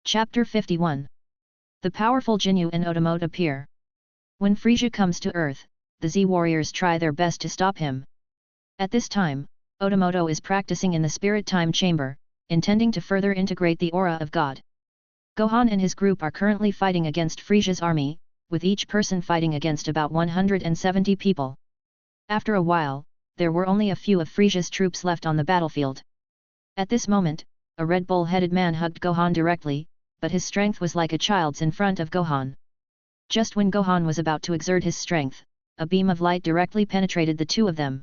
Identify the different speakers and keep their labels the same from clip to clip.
Speaker 1: Chapter 51. The powerful Jinyu and Otomoto appear. When Frisia comes to Earth, the Z warriors try their best to stop him. At this time, Otomoto is practicing in the Spirit Time Chamber, intending to further integrate the aura of God. Gohan and his group are currently fighting against Frisia's army, with each person fighting against about 170 people. After a while, there were only a few of Frisia's troops left on the battlefield. At this moment, a red bull-headed man hugged Gohan directly, but his strength was like a child's in front of Gohan. Just when Gohan was about to exert his strength, a beam of light directly penetrated the two of them.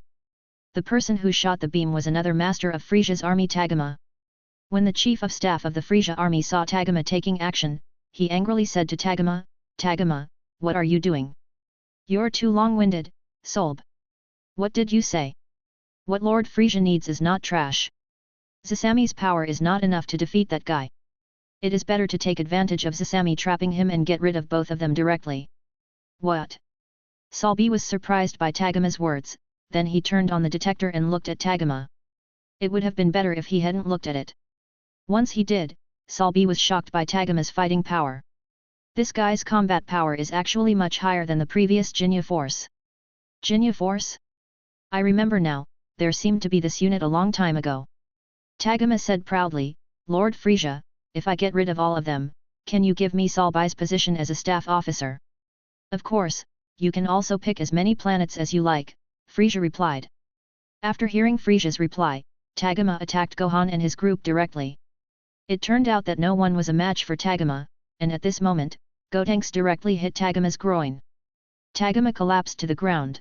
Speaker 1: The person who shot the beam was another master of Frisia's army, Tagoma. When the chief of staff of the Frisia army saw Tagoma taking action, he angrily said to Tagoma, "Tagoma, what are you doing? You're too long-winded, Solb. What did you say? What Lord Frisia needs is not trash. Zasami's power is not enough to defeat that guy. It is better to take advantage of Zasami trapping him and get rid of both of them directly." What? Solbi was surprised by Tagoma's words, then he turned on the detector and looked at Tagoma. It would have been better if he hadn't looked at it. Once he did, Solbi was shocked by Tagoma's fighting power. This guy's combat power is actually much higher than the previous Jinyu force. Jinyu force? I remember now, there seemed to be this unit a long time ago. Tagoma said proudly, "Lord Frisia, if I get rid of all of them, can you give me Solbi's position as a staff officer?" "Of course, you can also pick as many planets as you like," Frisia replied. After hearing Frisia's reply, Tagoma attacked Gohan and his group directly. It turned out that no one was a match for Tagoma, and at this moment, Gotenks directly hit Tagoma's groin. Tagoma collapsed to the ground.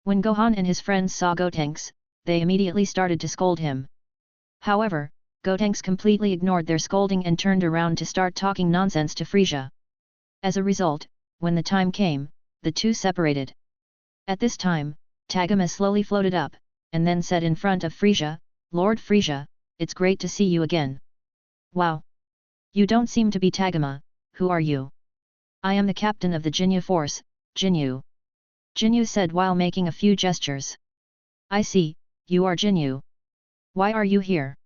Speaker 1: When Gohan and his friends saw Gotenks, they immediately started to scold him. However, Gotenks completely ignored their scolding and turned around to start talking nonsense to Frisia. As a result, when the time came, the two separated. At this time, Tagoma slowly floated up, and then said in front of Frisia, "Lord Frisia, it's great to see you again." "Wow! You don't seem to be Tagoma, who are you?" "I am the captain of the Jinyu force, Jinyu." Jinyu said while making a few gestures. "I see, you are Jinyu. Why are you here?"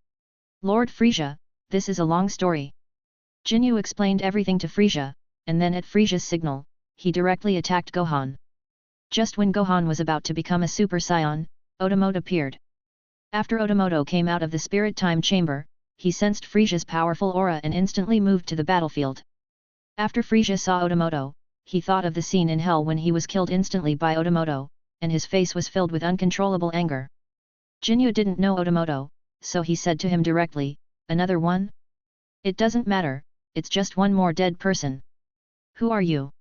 Speaker 1: "Lord Frisia, this is a long story." Jinyu explained everything to Frisia, and then at Frisia's signal, he directly attacked Gohan. Just when Gohan was about to become a Super Saiyan, Otomoto appeared. After Otomoto came out of the Spirit Time Chamber, he sensed Frisia's powerful aura and instantly moved to the battlefield. After Frisia saw Otomoto, he thought of the scene in Hell when he was killed instantly by Otomoto, and his face was filled with uncontrollable anger. Jinyu didn't know Otomoto, so he said to him directly, "Another one? It doesn't matter, it's just one more dead person." "Who are you?"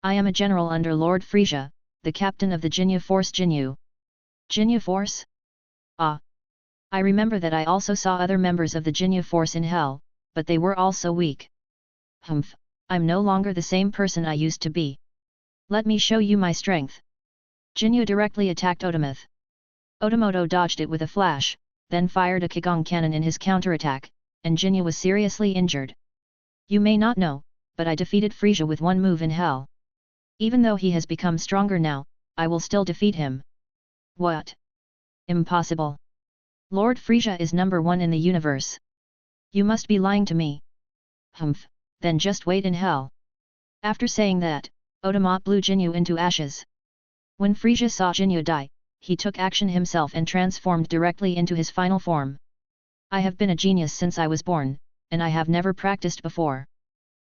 Speaker 1: "I am a general under Lord Frisia, the captain of the Jinyu force." "Jinyu? Jinyu force? Ah! I remember that I also saw other members of the Jinyu force in Hell, but they were all so weak. Humph, I'm no longer the same person I used to be. Let me show you my strength." Jinyu directly attacked Otomoth. Otomoto dodged it with a flash, then fired a Kigong cannon in his counterattack, and Jinyu was seriously injured. "You may not know, but I defeated Frisia with one move in Hell. Even though he has become stronger now, I will still defeat him." "What? Impossible. Lord Frisia is number one in the universe. You must be lying to me." "Humph, then just wait in Hell." After saying that, Otomoto blew Jinyu into ashes. When Frisia saw Jinyu die, he took action himself and transformed directly into his final form. "I have been a genius since I was born, and I have never practiced before.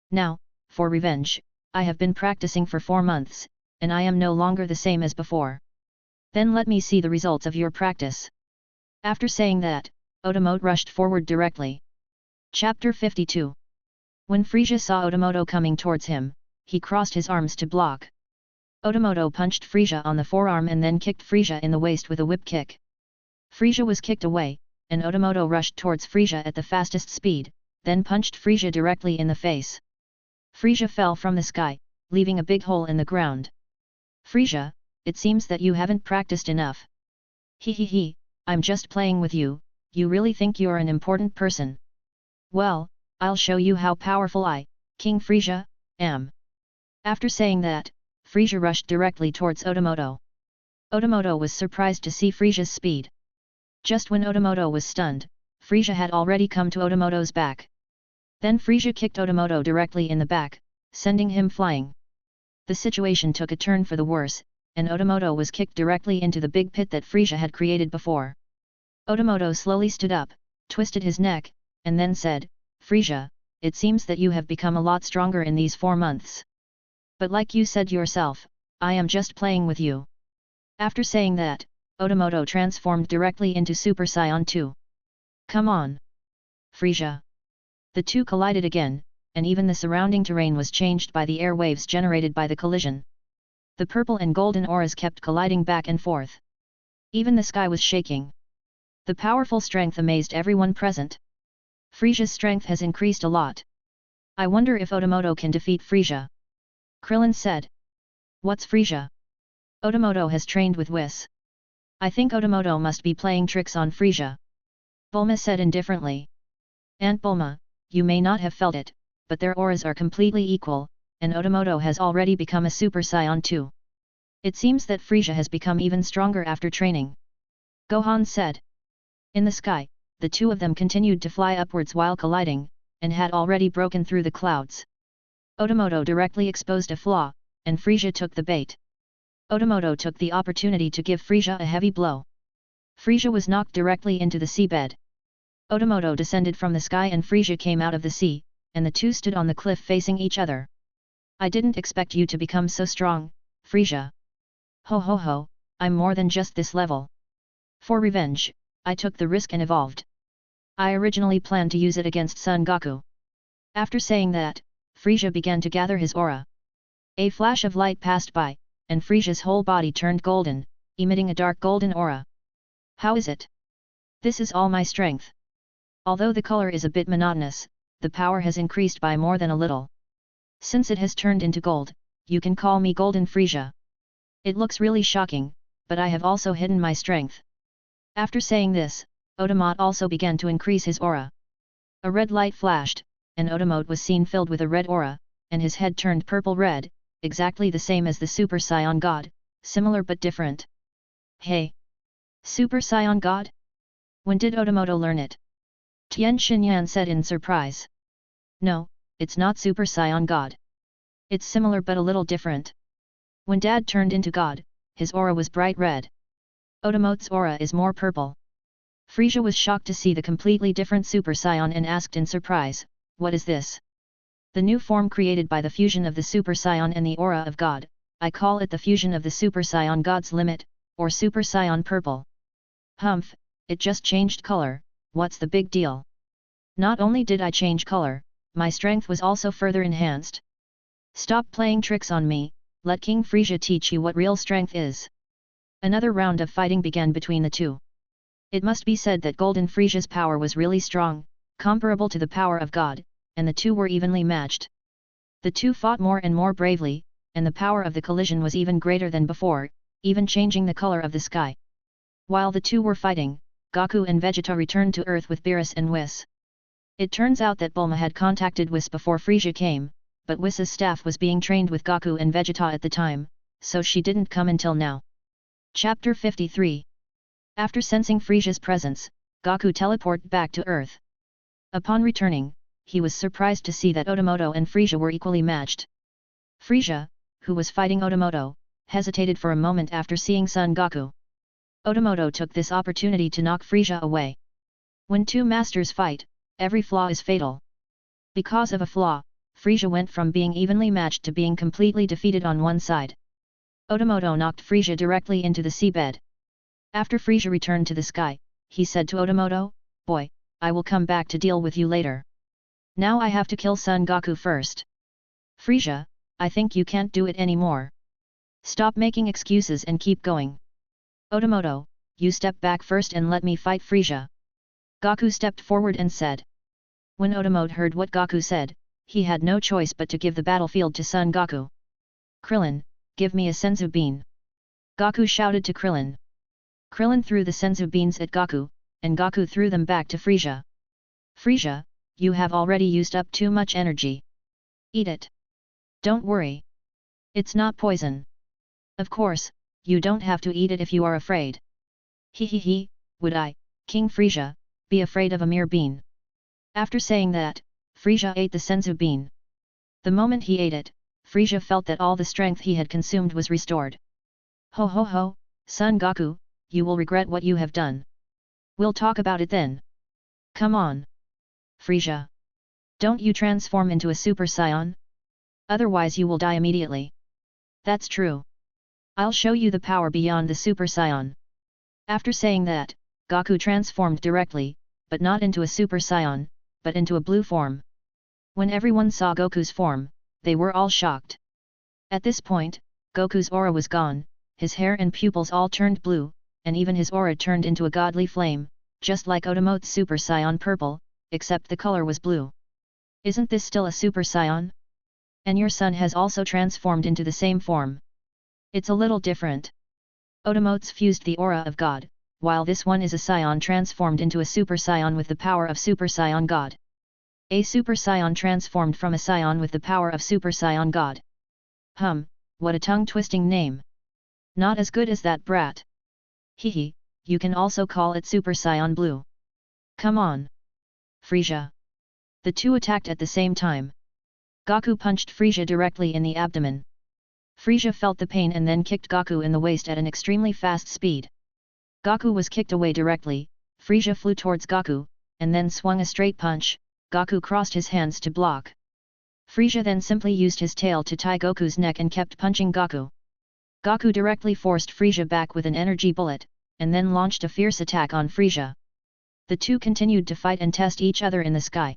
Speaker 1: Now, for revenge, I have been practicing for 4 months, and I am no longer the same as before. Then let me see the results of your practice." After saying that, Otomoto rushed forward directly. Chapter 52. When Frisia saw Otomoto coming towards him, he crossed his arms to block. Otomoto punched Frisia on the forearm and then kicked Frisia in the waist with a whip kick. Frisia was kicked away, and Otomoto rushed towards Frisia at the fastest speed, then punched Frisia directly in the face. Frisia fell from the sky, leaving a big hole in the ground. "Frisia, it seems that you haven't practiced enough." "He, I'm just playing with you, you really think you're an important person? Well, I'll show you how powerful I, King Frisia, am." After saying that, Frisia rushed directly towards Otomoto. Otomoto was surprised to see Frisia's speed. Just when Otomoto was stunned, Frisia had already come to Otomoto's back. Then Frisia kicked Otomoto directly in the back, sending him flying. The situation took a turn for the worse, and Otomoto was kicked directly into the big pit that Frisia had created before. Otomoto slowly stood up, twisted his neck, and then said, "Frisia, it seems that you have become a lot stronger in these 4 months. But like you said yourself, I am just playing with you." After saying that, Otomoto transformed directly into Super Saiyan 2. "Come on, Frisia." The two collided again, and even the surrounding terrain was changed by the air waves generated by the collision. The purple and golden auras kept colliding back and forth. Even the sky was shaking. The powerful strength amazed everyone present. "Frisia's strength has increased a lot. I wonder if Otomoto can defeat Frisia," Krillin said. "What's Frisia?" "Otomoto has trained with Whis. I think Otomoto must be playing tricks on Frisia," Bulma said indifferently. "Aunt Bulma, you may not have felt it, but their auras are completely equal, and Otomoto has already become a Super Saiyan 2. It seems that Frisia has become even stronger after training," Gohan said. In the sky, the two of them continued to fly upwards while colliding, and had already broken through the clouds. Otomoto directly exposed a flaw, and Frisia took the bait. Otomoto took the opportunity to give Frisia a heavy blow. Frisia was knocked directly into the seabed. Otomoto descended from the sky and Frisia came out of the sea, and the two stood on the cliff facing each other. "I didn't expect you to become so strong, Frisia. Ho ho ho, I'm more than just this level. For revenge, I took the risk and evolved. I originally planned to use it against Son Goku." After saying that, Frisia began to gather his aura. A flash of light passed by, and Frisia's whole body turned golden, emitting a dark golden aura. "How is it? This is all my strength. Although the color is a bit monotonous, the power has increased by more than a little. Since it has turned into gold, you can call me Golden Frisia. It looks really shocking, but I have also hidden my strength." After saying this, Otomote also began to increase his aura. A red light flashed, and Otomote was seen filled with a red aura, and his head turned purple-red, exactly the same as the Super Saiyan God, similar but different. "Hey! Super Saiyan God? When did Otomoto learn it?" Tien Xinyan said in surprise. "No, it's not Super Saiyan God. It's similar but a little different. When Dad turned into God, his aura was bright red. Otomote's aura is more purple." Frisia was shocked to see the completely different Super Saiyan and asked in surprise, "What is this?" "The new form created by the fusion of the Super Saiyan and the aura of God. I call it the fusion of the Super Saiyan God's limit, or Super Saiyan Purple." "Humph, it just changed color, what's the big deal? Not only did I change color, my strength was also further enhanced. Stop playing tricks on me, let King Frisia teach you what real strength is." Another round of fighting began between the two. It must be said that Golden Frisia's power was really strong, comparable to the power of God, and the two were evenly matched. The two fought more and more bravely, and the power of the collision was even greater than before, even changing the color of the sky. While the two were fighting, Goku and Vegeta returned to Earth with Beerus and Whis. It turns out that Bulma had contacted Whis before Frisia came, but Whis's staff was being trained with Goku and Vegeta at the time, so she didn't come until now. Chapter 53. After sensing Frisia's presence, Goku teleported back to Earth. Upon returning, he was surprised to see that Otomoto and Frisia were equally matched. Frisia, who was fighting Otomoto, hesitated for a moment after seeing Son Goku. Otomoto took this opportunity to knock Frisia away. When two masters fight, every flaw is fatal. Because of a flaw, Frisia went from being evenly matched to being completely defeated on one side. Otomoto knocked Frisia directly into the seabed. After Frisia returned to the sky, he said to Otomoto, "Boy, I will come back to deal with you later. Now I have to kill Son Goku first." "Frisia, I think you can't do it anymore. Stop making excuses and keep going. Otomoto, you step back first and let me fight Frisia." Goku stepped forward and said. When Otomoto heard what Goku said, he had no choice but to give the battlefield to Son Goku. "Krillin, give me a senzu bean." Goku shouted to Krillin. Krillin threw the senzu beans at Goku, and Goku threw them back to Frisia. "Frisia, you have already used up too much energy. Eat it. Don't worry. It's not poison. Of course, you don't have to eat it if you are afraid." "He, would I, King Frisia, be afraid of a mere bean?" After saying that, Frisia ate the senzu bean. The moment he ate it, Frisia felt that all the strength he had consumed was restored. Ho ho ho, Son Goku, you will regret what you have done. We'll talk about it then. Come on. Frisia. Don't you transform into a Super Saiyan? Otherwise you will die immediately. That's true. I'll show you the power beyond the Super Saiyan. After saying that, Goku transformed directly, but not into a Super Saiyan, but into a blue form. When everyone saw Goku's form, they were all shocked. At this point, Goku's aura was gone, his hair and pupils all turned blue, and even his aura turned into a godly flame, just like Odamote's Super Saiyan purple, except the color was blue. Isn't this still a Super Saiyan? And your son has also transformed into the same form. It's a little different. Odamote's fused the aura of God, while this one is a Saiyan transformed into a Super Saiyan with the power of Super Saiyan God. A Super Saiyan transformed from a Saiyan with the power of Super Saiyan God. What a tongue-twisting name. Not as good as that brat. Hehe, you can also call it Super Saiyan Blue. Come on. Frisia. The two attacked at the same time. Goku punched Frisia directly in the abdomen. Frisia felt the pain and then kicked Goku in the waist at an extremely fast speed. Goku was kicked away directly, Frisia flew towards Goku, and then swung a straight punch. Goku crossed his hands to block. Frisia then simply used his tail to tie Goku's neck and kept punching Goku. Goku directly forced Frisia back with an energy bullet, and then launched a fierce attack on Frisia. The two continued to fight and test each other in the sky.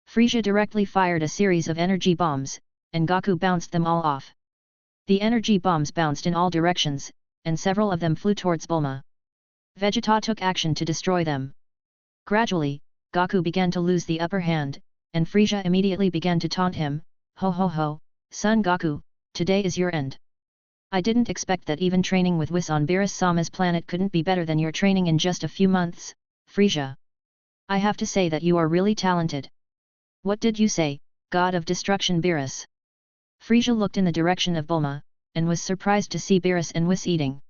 Speaker 1: Frisia directly fired a series of energy bombs, and Goku bounced them all off. The energy bombs bounced in all directions, and several of them flew towards Bulma. Vegeta took action to destroy them. Gradually, Goku began to lose the upper hand, and Frisia immediately began to taunt him, Ho ho ho, Son Goku, today is your end. I didn't expect that even training with Whis on Beerus-sama's planet couldn't be better than your training in just a few months, Frisia. I have to say that you are really talented. What did you say, God of Destruction Beerus? Frisia looked in the direction of Bulma, and was surprised to see Beerus and Whis eating.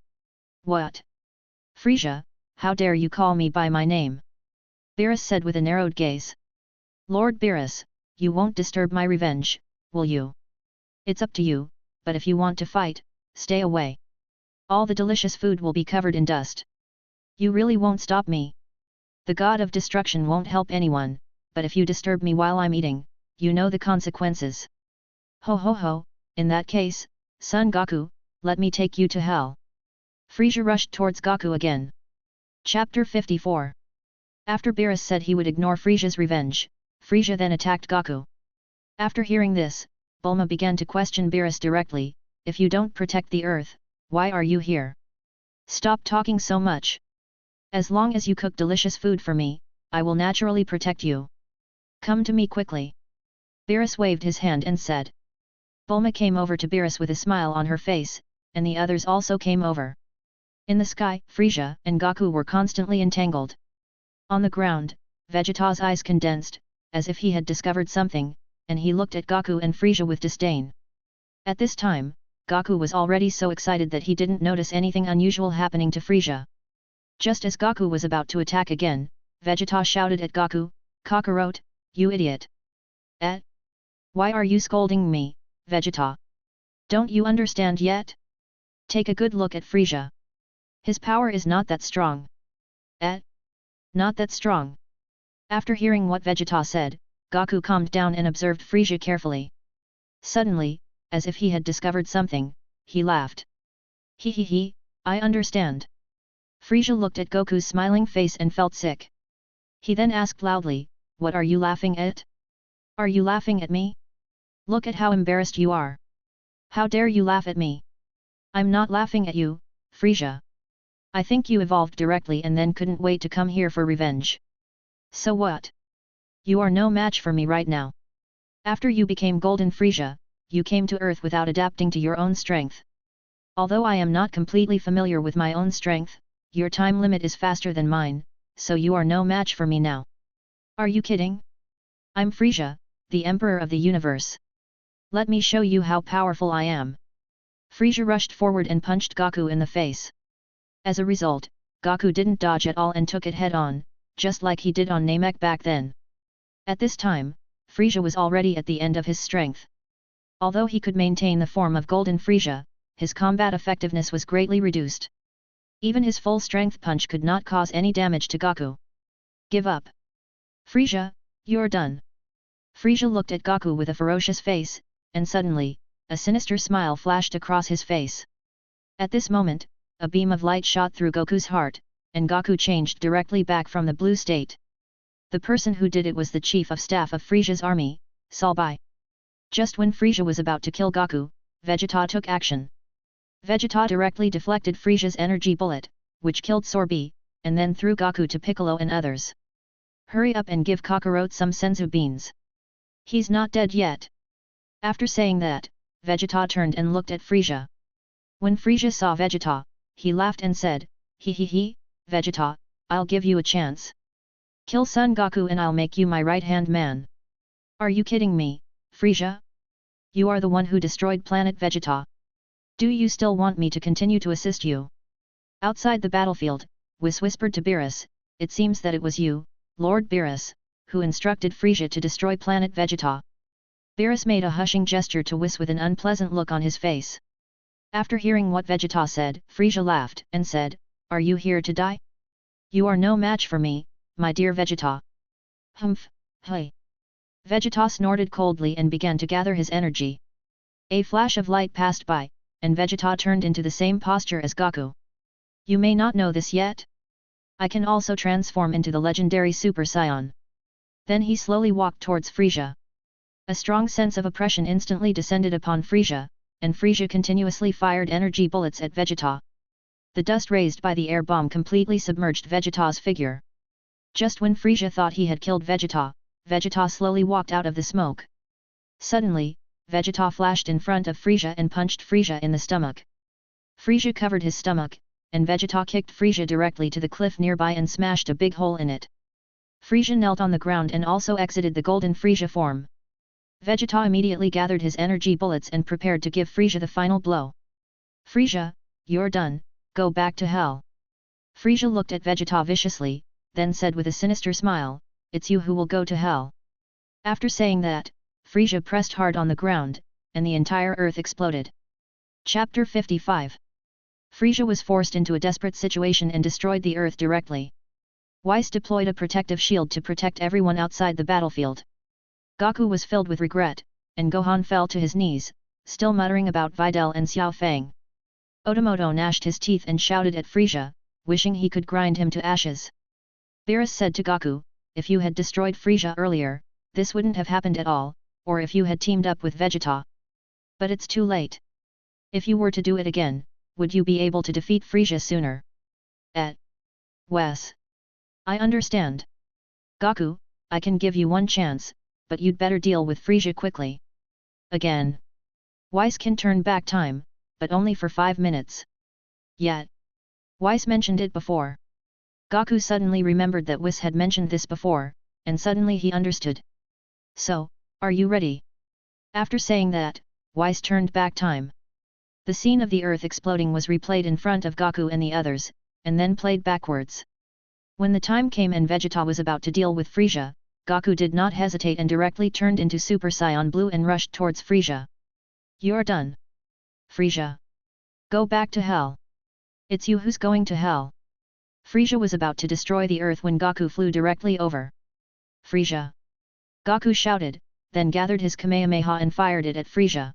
Speaker 1: What? Frisia, how dare you call me by my name? Beerus said with a narrowed gaze. Lord Beerus, you won't disturb my revenge, will you? It's up to you, but if you want to fight, stay away. All the delicious food will be covered in dust. You really won't stop me. The God of Destruction won't help anyone, but if you disturb me while I'm eating, you know the consequences. Ho ho ho, in that case, Son Goku, let me take you to hell. Frisia rushed towards Goku again. Chapter 54. After Beerus said he would ignore Frisia's revenge, Frisia then attacked Goku. After hearing this, Bulma began to question Beerus directly, if you don't protect the earth, why are you here? Stop talking so much. As long as you cook delicious food for me, I will naturally protect you. Come to me quickly. Beerus waved his hand and said. Bulma came over to Beerus with a smile on her face, and the others also came over. In the sky, Frisia and Goku were constantly entangled. On the ground, Vegeta's eyes condensed, as if he had discovered something, and he looked at Goku and Frisia with disdain. At this time, Goku was already so excited that he didn't notice anything unusual happening to Frisia. Just as Goku was about to attack again, Vegeta shouted at Goku, Kakarot, you idiot! Why are you scolding me, Vegeta? Don't you understand yet? Take a good look at Frisia. His power is not that strong. Not that strong. After hearing what Vegeta said, Goku calmed down and observed Frisia carefully. Suddenly, as if he had discovered something, he laughed. He, I understand. Frisia looked at Goku's smiling face and felt sick. He then asked loudly, what are you laughing at? Are you laughing at me? Look at how embarrassed you are. How dare you laugh at me? I'm not laughing at you, Frisia. I think you evolved directly and then couldn't wait to come here for revenge. So what? You are no match for me right now. After you became Golden Frisia, you came to Earth without adapting to your own strength. Although I am not completely familiar with my own strength, your time limit is faster than mine, so you are no match for me now. Are you kidding? I'm Frisia, the Emperor of the Universe. Let me show you how powerful I am. Frisia rushed forward and punched Goku in the face. As a result, Goku didn't dodge at all and took it head-on, just like he did on Namek back then. At this time, Frieza was already at the end of his strength. Although he could maintain the form of Golden Frieza, his combat effectiveness was greatly reduced. Even his full strength punch could not cause any damage to Goku. Give up. Frieza, you're done. Frieza looked at Goku with a ferocious face, and suddenly, a sinister smile flashed across his face. At this moment, a beam of light shot through Goku's heart, and Goku changed directly back from the blue state. The person who did it was the chief of staff of Frieza's army, Salbai. Just when Frieza was about to kill Goku, Vegeta took action. Vegeta directly deflected Frieza's energy bullet, which killed Sorbi, and then threw Goku to Piccolo and others. Hurry up and give Kakarot some senzu beans. He's not dead yet. After saying that, Vegeta turned and looked at Frieza. When Frieza saw Vegeta, he laughed and said, "He, Vegeta, I'll give you a chance. Kill Son Goku and I'll make you my right-hand man." Are you kidding me, Frieza? You are the one who destroyed planet Vegeta. Do you still want me to continue to assist you? Outside the battlefield, Whis whispered to Beerus, "It seems that it was you, Lord Beerus, who instructed Frieza to destroy planet Vegeta." Beerus made a hushing gesture to Whis with an unpleasant look on his face. After hearing what Vegeta said, Frieza laughed and said, "Are you here to die? You are no match for me, my dear Vegeta." Humph, hey. Vegeta snorted coldly and began to gather his energy. A flash of light passed by, and Vegeta turned into the same posture as Goku. You may not know this yet? I can also transform into the legendary Super Saiyan. Then he slowly walked towards Frieza. A strong sense of oppression instantly descended upon Frieza, and Frieza continuously fired energy bullets at Vegeta. The dust raised by the air bomb completely submerged Vegeta's figure. Just when Frieza thought he had killed Vegeta, Vegeta slowly walked out of the smoke. Suddenly, Vegeta flashed in front of Frieza and punched Frieza in the stomach. Frieza covered his stomach, and Vegeta kicked Frieza directly to the cliff nearby and smashed a big hole in it. Frieza knelt on the ground and also exited the Golden Frieza form. Vegeta immediately gathered his energy bullets and prepared to give Frieza the final blow. "Frieza, you're done, go back to hell." Frieza looked at Vegeta viciously, then said with a sinister smile, "It's you who will go to hell." After saying that, Frieza pressed hard on the ground, and the entire earth exploded. Chapter 55. Frieza was forced into a desperate situation and destroyed the earth directly. Whis deployed a protective shield to protect everyone outside the battlefield. Goku was filled with regret, and Gohan fell to his knees, still muttering about Videl and Xiao Fang. Otomoto gnashed his teeth and shouted at Frieza, wishing he could grind him to ashes. Beerus said to Goku, "If you had destroyed Frieza earlier, this wouldn't have happened at all, or if you had teamed up with Vegeta. But it's too late. If you were to do it again, would you be able to defeat Frieza sooner?" Wes. I understand. Goku, I can give you one chance, but you'd better deal with Frieza quickly. Again. Whis can turn back time, but only for 5 minutes. Yet. Whis mentioned it before. Goku suddenly remembered that Whis had mentioned this before, and suddenly he understood. "So, are you ready?" After saying that, Whis turned back time. The scene of the earth exploding was replayed in front of Goku and the others, and then played backwards. When the time came and Vegeta was about to deal with Frieza, Goku did not hesitate and directly turned into Super Saiyan Blue and rushed towards Frieza. "You're done. Frieza. Go back to hell. It's you who's going to hell." Frieza was about to destroy the earth when Goku flew directly over. "Frieza!" Goku shouted, then gathered his Kamehameha and fired it at Frieza.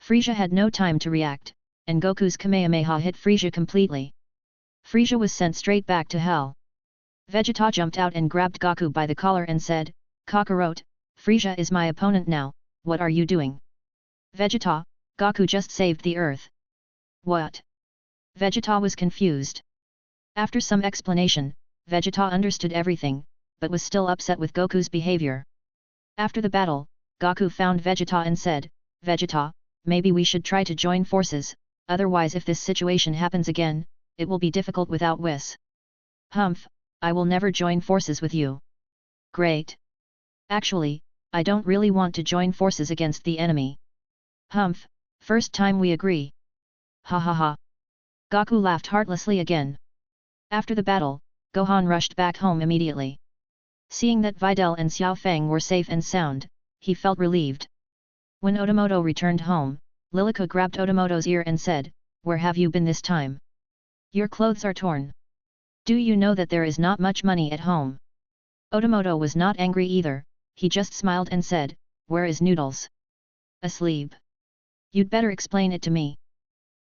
Speaker 1: Frieza had no time to react, and Goku's Kamehameha hit Frieza completely. Frieza was sent straight back to hell. Vegeta jumped out and grabbed Goku by the collar and said, "Kakarot, Frieza is my opponent now, what are you doing?" "Vegeta, Goku just saved the earth." "What?" Vegeta was confused. After some explanation, Vegeta understood everything, but was still upset with Goku's behavior. After the battle, Goku found Vegeta and said, "Vegeta, maybe we should try to join forces, otherwise if this situation happens again, it will be difficult without Whis." "Humph, I will never join forces with you." "Great. Actually, I don't really want to join forces against the enemy." "Humph, first time we agree." Ha ha ha. Goku laughed heartlessly again. After the battle, Gohan rushed back home immediately. Seeing that Videl and Xiao Feng were safe and sound, he felt relieved. When Otomoto returned home, Lilica grabbed Otomoto's ear and said, "Where have you been this time? Your clothes are torn. Do you know that there is not much money at home?" Otomoto was not angry either, he just smiled and said, "Where is Noodles?" "Asleep." "You'd better explain it to me."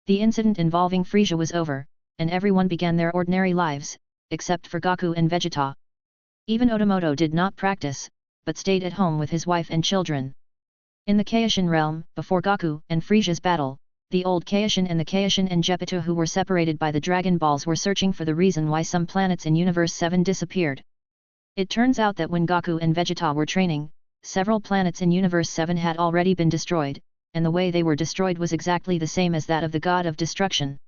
Speaker 1: The incident involving Frisia was over, and everyone began their ordinary lives, except for Gaku and Vegeta. Even Otomoto did not practice, but stayed at home with his wife and children. In the Kaishin realm, before Gaku and Frisia's battle, the old Kaishin and the Kaishin and Geppetto who were separated by the Dragon Balls were searching for the reason why some planets in Universe 7 disappeared. It turns out that when Gaku and Vegeta were training, several planets in Universe 7 had already been destroyed, and the way they were destroyed was exactly the same as that of the God of Destruction.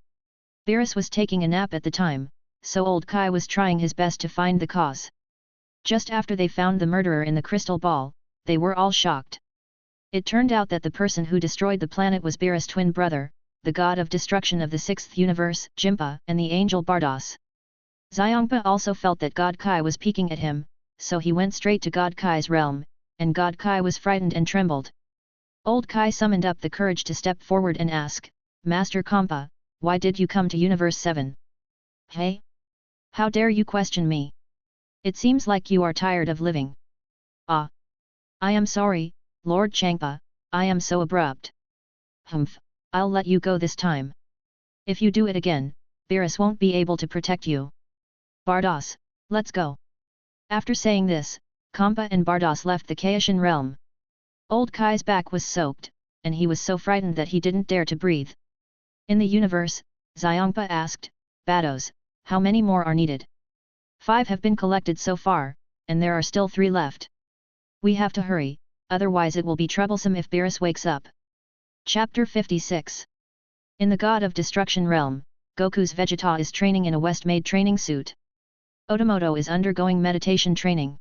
Speaker 1: Beerus was taking a nap at the time, so old Kai was trying his best to find the cause. Just after they found the murderer in the crystal ball, they were all shocked. It turned out that the person who destroyed the planet was Beerus' twin brother, the God of Destruction of the 6th universe, Jimpa, and the angel Bardos. Xiongpa also felt that God Kai was peeking at him, so he went straight to God Kai's realm, and God Kai was frightened and trembled. Old Kai summoned up the courage to step forward and ask, "Master Kampa, why did you come to Universe 7? Hey? How dare you question me? It seems like you are tired of living." "Ah! I am sorry, Lord Changpa, I am so abrupt." "Humph, I'll let you go this time. If you do it again, Beerus won't be able to protect you. Bardos, let's go." After saying this, Kampa and Bardos left the Kaishin realm. Old Kai's back was soaked, and he was so frightened that he didn't dare to breathe. In the universe, Xiongpa asked, "Bardos, how many more are needed?" "5 have been collected so far, and there are still 3 left. We have to hurry, otherwise it will be troublesome if Beerus wakes up." Chapter 56. In the God of Destruction realm, Goku's Vegeta is training in a West-made training suit. Otomoto is undergoing meditation training.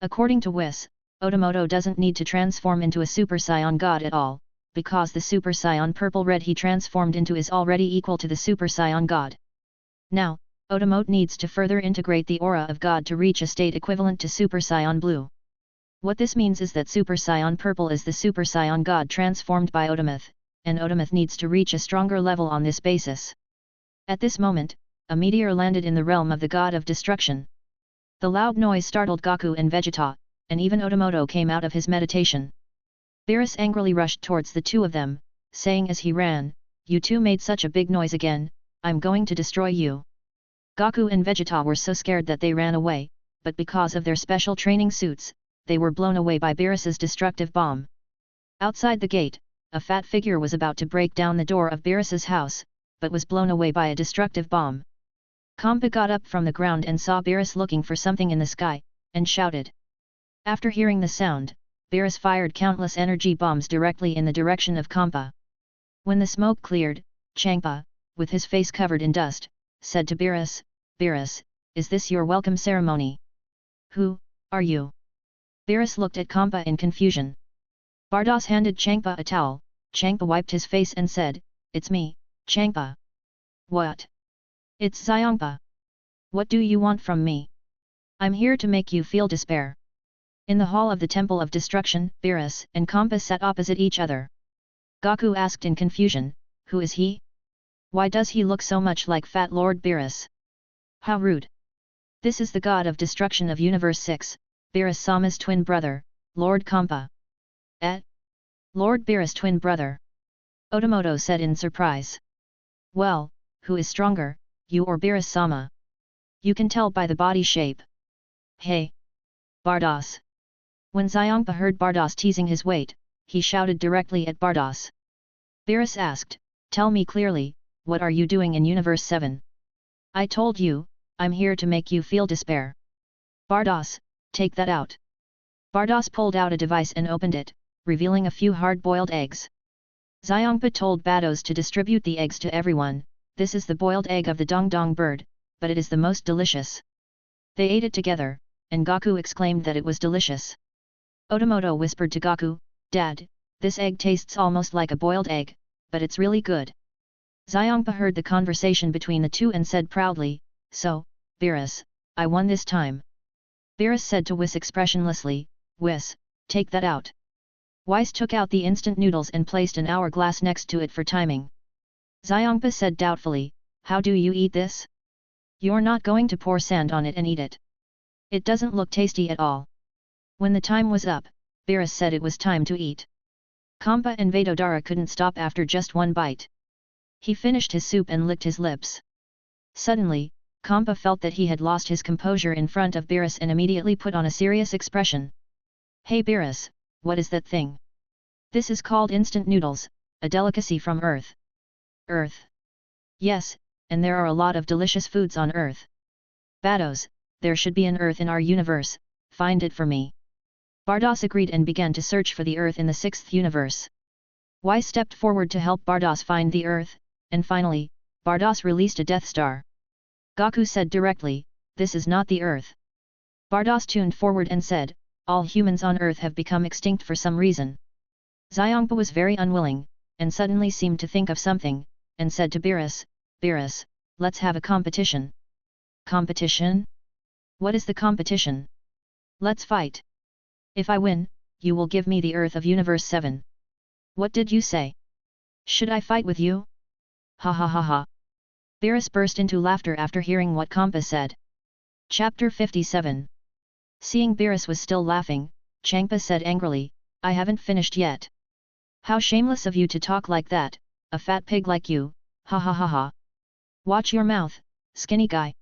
Speaker 1: According to Whis, Otomoto doesn't need to transform into a Super Saiyan God at all, because the Super Saiyan Purple-Red he transformed into is already equal to the Super Saiyan God. Now, Otomoto needs to further integrate the aura of God to reach a state equivalent to Super Saiyan Blue. What this means is that Super Saiyan Purple is the Super Saiyan God transformed by Otomoth, and Otomoth needs to reach a stronger level on this basis. At this moment, a meteor landed in the realm of the God of Destruction. The loud noise startled Gaku and Vegeta, and even Otomoto came out of his meditation. Beerus angrily rushed towards the two of them, saying as he ran, "You two made such a big noise again, I'm going to destroy you." Gaku and Vegeta were so scared that they ran away, but because of their special training suits, they were blown away by Beerus's destructive bomb. Outside the gate, a fat figure was about to break down the door of Beerus's house, but was blown away by a destructive bomb. Kampa got up from the ground and saw Beerus looking for something in the sky, and shouted. After hearing the sound, Beerus fired countless energy bombs directly in the direction of Kampa. When the smoke cleared, Changpa, with his face covered in dust, said to Beerus, "Beerus, is this your welcome ceremony? Who are you?" Beerus looked at Kampa in confusion. Bardos handed Changpa a towel. Changpa wiped his face and said, "It's me, Changpa." "What? It's Xiongpa. What do you want from me?" "I'm here to make you feel despair." In the hall of the Temple of Destruction, Beerus and Kampa sat opposite each other. Gaku asked in confusion, "Who is he? Why does he look so much like Fat Lord Beerus? How rude." "This is the God of Destruction of Universe 6, Beerus Sama's twin brother, Lord Kampa." "Eh? Lord Beerus' twin brother?" Otomoto said in surprise. "Well, who is stronger, you or Beerus Sama? You can tell by the body shape." "Hey! Bardos!" When Xiongpa heard Bardos teasing his weight, he shouted directly at Bardos. Beerus asked, "Tell me clearly, what are you doing in Universe 7? I told you, I'm here to make you feel despair." "Bardos, take that out." Bardos pulled out a device and opened it, revealing a few hard-boiled eggs. Xiongpa told Bardos to distribute the eggs to everyone. "This is the boiled egg of the Dong Dong bird, but it is the most delicious." They ate it together, and Gaku exclaimed that it was delicious. Otomoto whispered to Gaku, "Dad, this egg tastes almost like a boiled egg, but it's really good." Xiongpa heard the conversation between the two and said proudly, "So, Beerus, I won this time." Beerus said to Whis expressionlessly, Whis, take that out. Weiss took out the instant noodles and placed an hourglass next to it for timing. Xiangpa said doubtfully, how do you eat this? You're not going to pour sand on it and eat it. It doesn't look tasty at all. When the time was up, Beerus said it was time to eat. Kampa and Vedodara couldn't stop after just one bite. He finished his soup and licked his lips. Suddenly, Kampa felt that he had lost his composure in front of Beerus and immediately put on a serious expression. Hey Beerus, what is that thing? This is called instant noodles, a delicacy from Earth. Earth? Yes, and there are a lot of delicious foods on Earth. Bados, there should be an Earth in our universe, find it for me. Bardos agreed and began to search for the Earth in the 6th universe. Weiss stepped forward to help Bardos find the Earth, and finally, Bardos released a Death Star. Goku said directly, this is not the Earth. Bardos tuned forward and said, all humans on Earth have become extinct for some reason. Xiangpa was very unwilling, and suddenly seemed to think of something, and said to Beerus, Beerus, let's have a competition. Competition? What is the competition? Let's fight. If I win, you will give me the Earth of Universe 7. What did you say? Should I fight with you? Ha ha ha ha. Beerus burst into laughter after hearing what Kampa said. Chapter 57. Seeing Beerus was still laughing, Changpa said angrily, I haven't finished yet. How shameless of you to talk like that, a fat pig like you, ha ha ha ha. Watch your mouth, skinny guy.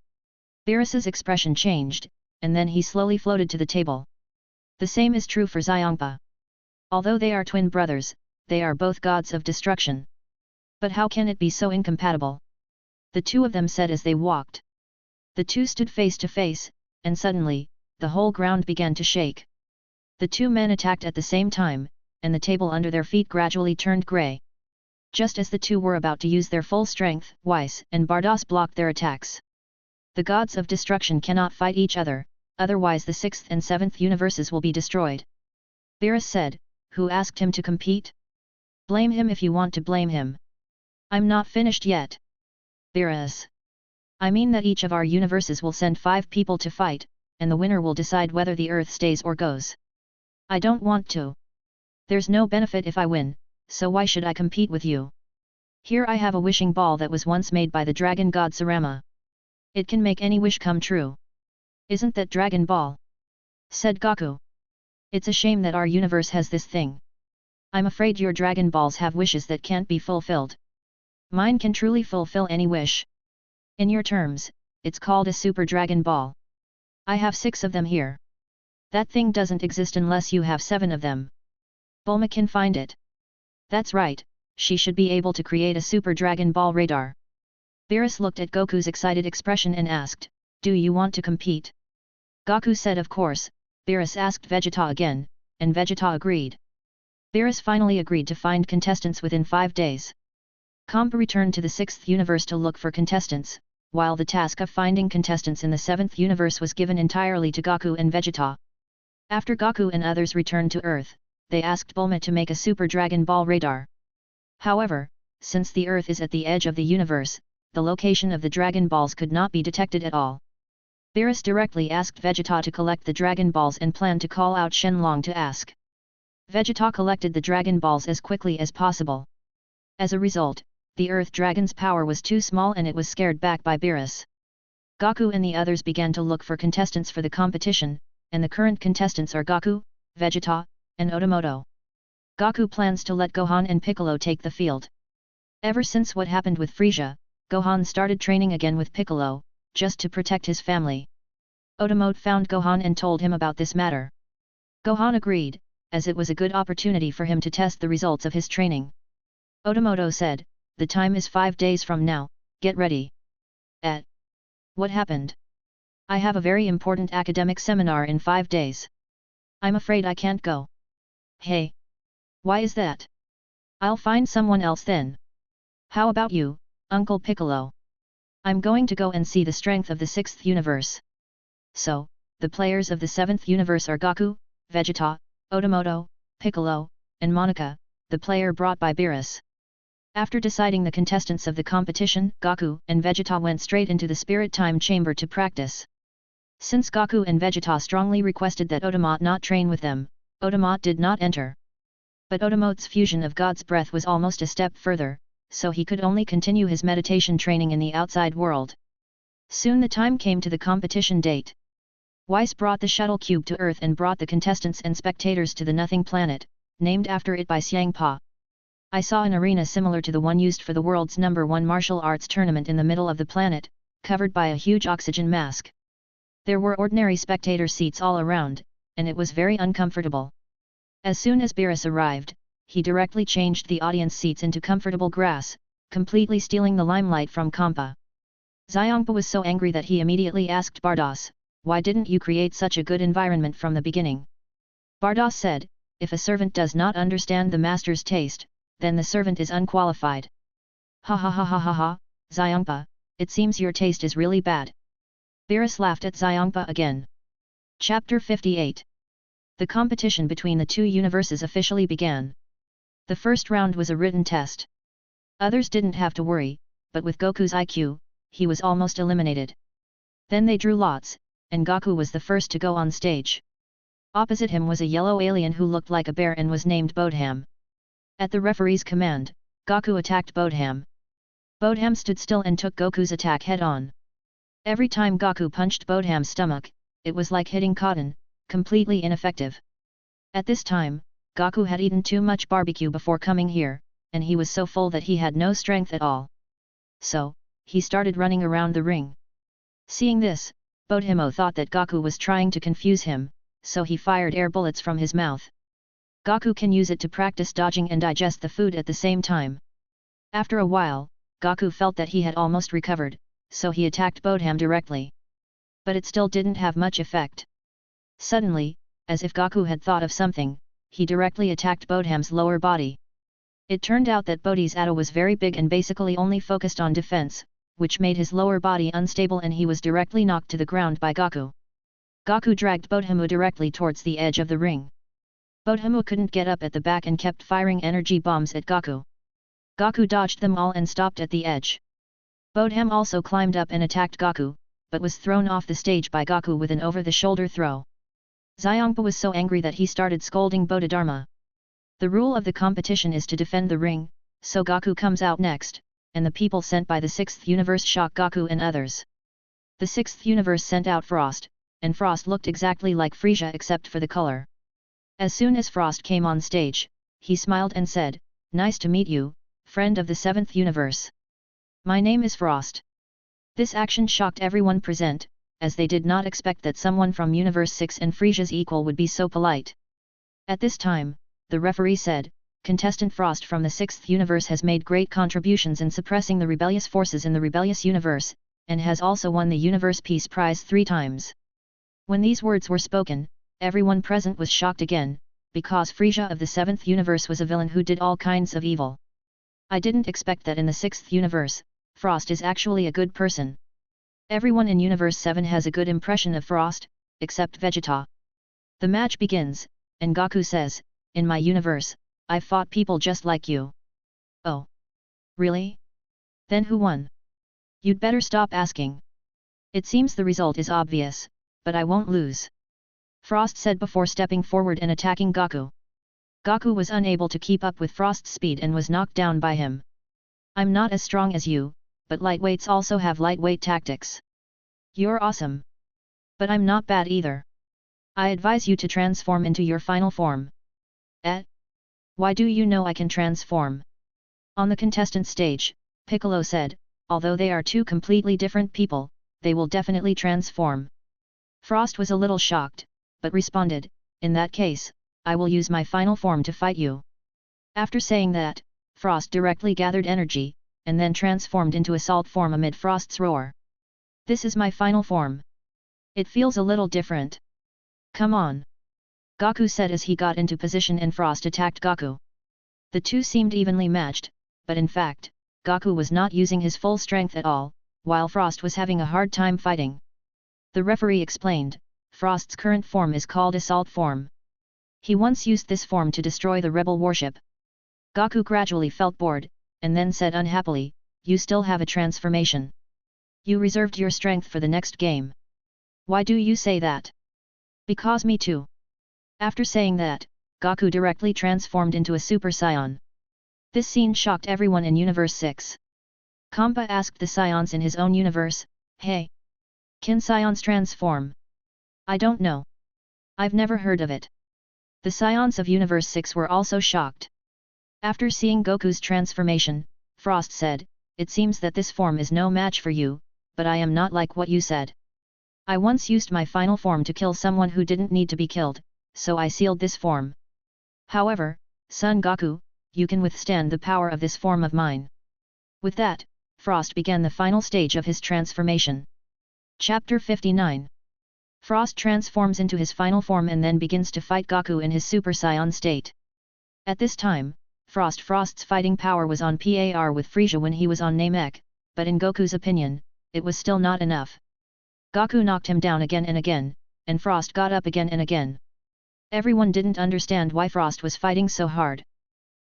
Speaker 1: Beerus's expression changed, and then he slowly floated to the table. The same is true for Xiangpa. Although they are twin brothers, they are both gods of destruction. But how can it be so incompatible? The two of them said as they walked. The two stood face to face, and suddenly, the whole ground began to shake. The two men attacked at the same time, and the table under their feet gradually turned grey. Just as the two were about to use their full strength, Weiss and Bardos blocked their attacks. The gods of destruction cannot fight each other, otherwise the 6th and 7th universes will be destroyed. Beerus said, who asked him to compete? Blame him if you want to blame him. I'm not finished yet. Beerus. I mean that each of our universes will send 5 people to fight, and the winner will decide whether the Earth stays or goes. I don't want to. There's no benefit if I win, so why should I compete with you? Here I have a wishing ball that was once made by the dragon god Sarama. It can make any wish come true. Isn't that Dragon Ball? Said Goku. It's a shame that our universe has this thing. I'm afraid your Dragon Balls have wishes that can't be fulfilled. Mine can truly fulfill any wish. In your terms, it's called a Super Dragon Ball. I have 6 of them here. That thing doesn't exist unless you have 7 of them. Bulma can find it. That's right, she should be able to create a Super Dragon Ball radar. Beerus looked at Goku's excited expression and asked, do you want to compete? Goku said of course. Beerus asked Vegeta again, and Vegeta agreed. Beerus finally agreed to find contestants within 5 days. Kampa returned to the 6th universe to look for contestants, while the task of finding contestants in the 7th universe was given entirely to Goku and Vegeta. After Goku and others returned to Earth, they asked Bulma to make a Super Dragon Ball radar. However, since the Earth is at the edge of the universe, the location of the Dragon Balls could not be detected at all. Beerus directly asked Vegeta to collect the Dragon Balls and planned to call out Shenlong to ask. Vegeta collected the Dragon Balls as quickly as possible. As a result, the Earth Dragon's power was too small and it was scared back by Beerus. Goku and the others began to look for contestants for the competition, and the current contestants are Goku, Vegeta, and Otomoto. Goku plans to let Gohan and Piccolo take the field. Ever since what happened with Frieza, Gohan started training again with Piccolo, just to protect his family. Otomoto found Gohan and told him about this matter. Gohan agreed, as it was a good opportunity for him to test the results of his training. Otomoto said, the time is 5 days from now, get ready. What happened? I have a very important academic seminar in 5 days. I'm afraid I can't go. Hey! Why is that? I'll find someone else then. How about you, Uncle Piccolo? I'm going to go and see the strength of the 6th universe. So, the players of the 7th universe are Goku, Vegeta, Otomoto, Piccolo, and Monica, the player brought by Beerus. After deciding the contestants of the competition, Goku and Vegeta went straight into the Spirit Time Chamber to practice. Since Goku and Vegeta strongly requested that Otomote not train with them, Otomote did not enter. But Otomote's fusion of God's breath was almost a step further, so he could only continue his meditation training in the outside world. Soon the time came to the competition date. Weiss brought the shuttle cube to Earth and brought the contestants and spectators to the Nothing Planet, named after it by Xiangpa. I saw an arena similar to the one used for the world's #1 martial arts tournament in the middle of the planet, covered by a huge oxygen mask. There were ordinary spectator seats all around, and it was very uncomfortable. As soon as Beerus arrived, he directly changed the audience seats into comfortable grass, completely stealing the limelight from Kampa. Xiangpa was so angry that he immediately asked Bardos, "Why didn't you create such a good environment from the beginning?" Bardos said, "If a servant does not understand the master's taste, then the servant is unqualified." "Ha ha ha ha ha ha, Xiangpa, it seems your taste is really bad." Beerus laughed at Xiangpa again. Chapter 58. The competition between the two universes officially began. The first round was a written test. Others didn't have to worry, but with Goku's IQ, he was almost eliminated. Then they drew lots, and Goku was the first to go on stage. Opposite him was a yellow alien who looked like a bear and was named Bodham. At the referee's command, Goku attacked Bodham. Bodham stood still and took Goku's attack head-on. Every time Goku punched Bodham's stomach, it was like hitting cotton, completely ineffective. At this time, Goku had eaten too much barbecue before coming here, and he was so full that he had no strength at all. So, he started running around the ring. Seeing this, Bodhimo thought that Goku was trying to confuse him, so he fired air bullets from his mouth. Goku can use it to practice dodging and digest the food at the same time. After a while, Goku felt that he had almost recovered, so he attacked Bodham directly. But it still didn't have much effect. Suddenly, as if Goku had thought of something, he directly attacked Bodham's lower body. It turned out that Bodhisattva was very big and basically only focused on defense, which made his lower body unstable and he was directly knocked to the ground by Goku. Goku dragged Bodhimu directly towards the edge of the ring. Bodhimu couldn't get up at the back and kept firing energy bombs at Goku. Goku dodged them all and stopped at the edge. Bodham also climbed up and attacked Goku, but was thrown off the stage by Goku with an over-the-shoulder throw. Xiangpa was so angry that he started scolding Bodhidharma. The rule of the competition is to defend the ring, so Goku comes out next, and the people sent by the 6th universe shock Goku and others. The 6th universe sent out Frost, and Frost looked exactly like Frieza except for the color. As soon as Frost came on stage, he smiled and said, "Nice to meet you, friend of the 7th universe. My name is Frost." This action shocked everyone present, as they did not expect that someone from Universe 6 and Frieza's equal would be so polite. At this time, the referee said, "Contestant Frost from the 6th universe has made great contributions in suppressing the rebellious forces in the rebellious universe, and has also won the Universe Peace Prize 3 times. When these words were spoken, everyone present was shocked again, because Frieza of the 7th universe was a villain who did all kinds of evil. I didn't expect that in the 6th universe, Frost is actually a good person. Everyone in Universe 7 has a good impression of Frost, except Vegeta." The match begins, and Goku says, "In my universe, I've fought people just like you." "Oh. Really? Then who won?" "You'd better stop asking. It seems the result is obvious, but I won't lose," Frost said before stepping forward and attacking Goku. Goku was unable to keep up with Frost's speed and was knocked down by him. "I'm not as strong as you, but lightweights also have lightweight tactics. You're awesome. But I'm not bad either. I advise you to transform into your final form." "Eh? Why do you know I can transform?" On the contestant stage, Piccolo said, "Although they are two completely different people, they will definitely transform." Frost was a little shocked, but responded, "In that case, I will use my final form to fight you." After saying that, Frost directly gathered energy, and then transformed into assault form amid Frost's roar. "This is my final form. It feels a little different. Come on," Goku said as he got into position and Frost attacked Goku. The two seemed evenly matched, but in fact, Goku was not using his full strength at all, while Frost was having a hard time fighting. The referee explained, Frost's current form is called Assault Form. He once used this form to destroy the rebel warship. Goku gradually felt bored, and then said unhappily, "You still have a transformation. You reserved your strength for the next game." Why do you say that? Because me too. After saying that, Goku directly transformed into a Super Saiyan. This scene shocked everyone in Universe 6. Kampa asked the Saions in his own universe, "Hey, can Saions transform?" "I don't know. I've never heard of it." The Saions of Universe 6 were also shocked. After seeing Goku's transformation, Frost said, "It seems that this form is no match for you, but I am not like what you said. I once used my final form to kill someone who didn't need to be killed, so I sealed this form. However, Son Goku, you can withstand the power of this form of mine." With that, Frost began the final stage of his transformation. Chapter 59. Frost transforms into his final form and then begins to fight Goku in his Super Saiyan state. At this time, Frost's fighting power was on par with Frieza when he was on Namek, but in Goku's opinion, it was still not enough. Goku knocked him down again and again, and Frost got up again and again. Everyone didn't understand why Frost was fighting so hard.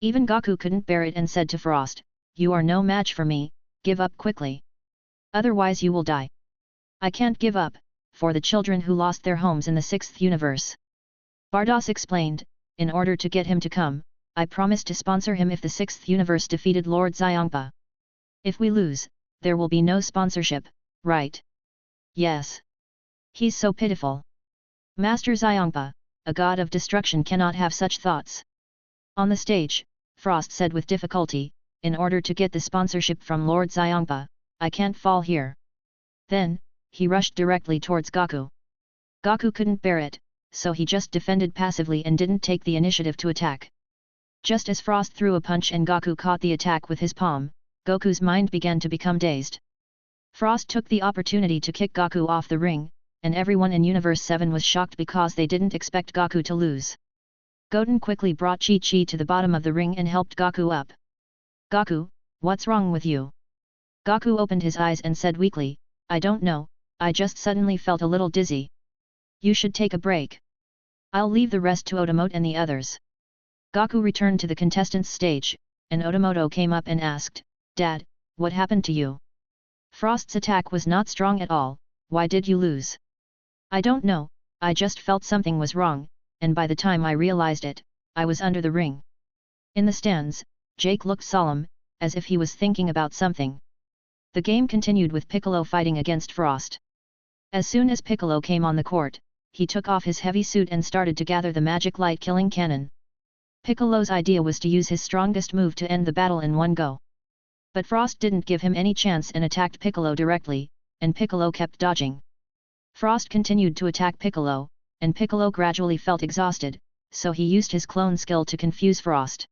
Speaker 1: Even Goku couldn't bear it and said to Frost, "You are no match for me, give up quickly. Otherwise you will die." "I can't give up, for the children who lost their homes in the 6th universe." Bardos explained, "In order to get him to come, I promised to sponsor him if the 6th universe defeated Lord Xiongpa. If we lose, there will be no sponsorship, right?" "Yes. He's so pitiful. Master Xiongpa, a god of destruction, cannot have such thoughts." On the stage, Frost said with difficulty, "In order to get the sponsorship from Lord Xiongpa, I can't fall here." Then, he rushed directly towards Goku. Goku couldn't bear it, so he just defended passively and didn't take the initiative to attack. Just as Frost threw a punch and Goku caught the attack with his palm, Goku's mind began to become dazed. Frost took the opportunity to kick Goku off the ring, and everyone in Universe 7 was shocked because they didn't expect Goku to lose. Goten quickly brought Chi-Chi to the bottom of the ring and helped Goku up. "Goku, what's wrong with you?" Goku opened his eyes and said weakly, "I don't know, I just suddenly felt a little dizzy." "You should take a break. I'll leave the rest to Otomoto and the others." Goku returned to the contestants' stage, and Otomoto came up and asked, "Dad, what happened to you? Frost's attack was not strong at all, why did you lose?" "I don't know, I just felt something was wrong, and by the time I realized it, I was under the ring." In the stands, Jake looked solemn, as if he was thinking about something. The game continued with Piccolo fighting against Frost. As soon as Piccolo came on the court, he took off his heavy suit and started to gather the magic light-killing cannon. Piccolo's idea was to use his strongest move to end the battle in one go. But Frost didn't give him any chance and attacked Piccolo directly, and Piccolo kept dodging. Frost continued to attack Piccolo, and Piccolo gradually felt exhausted, so he used his clone skill to confuse Frost.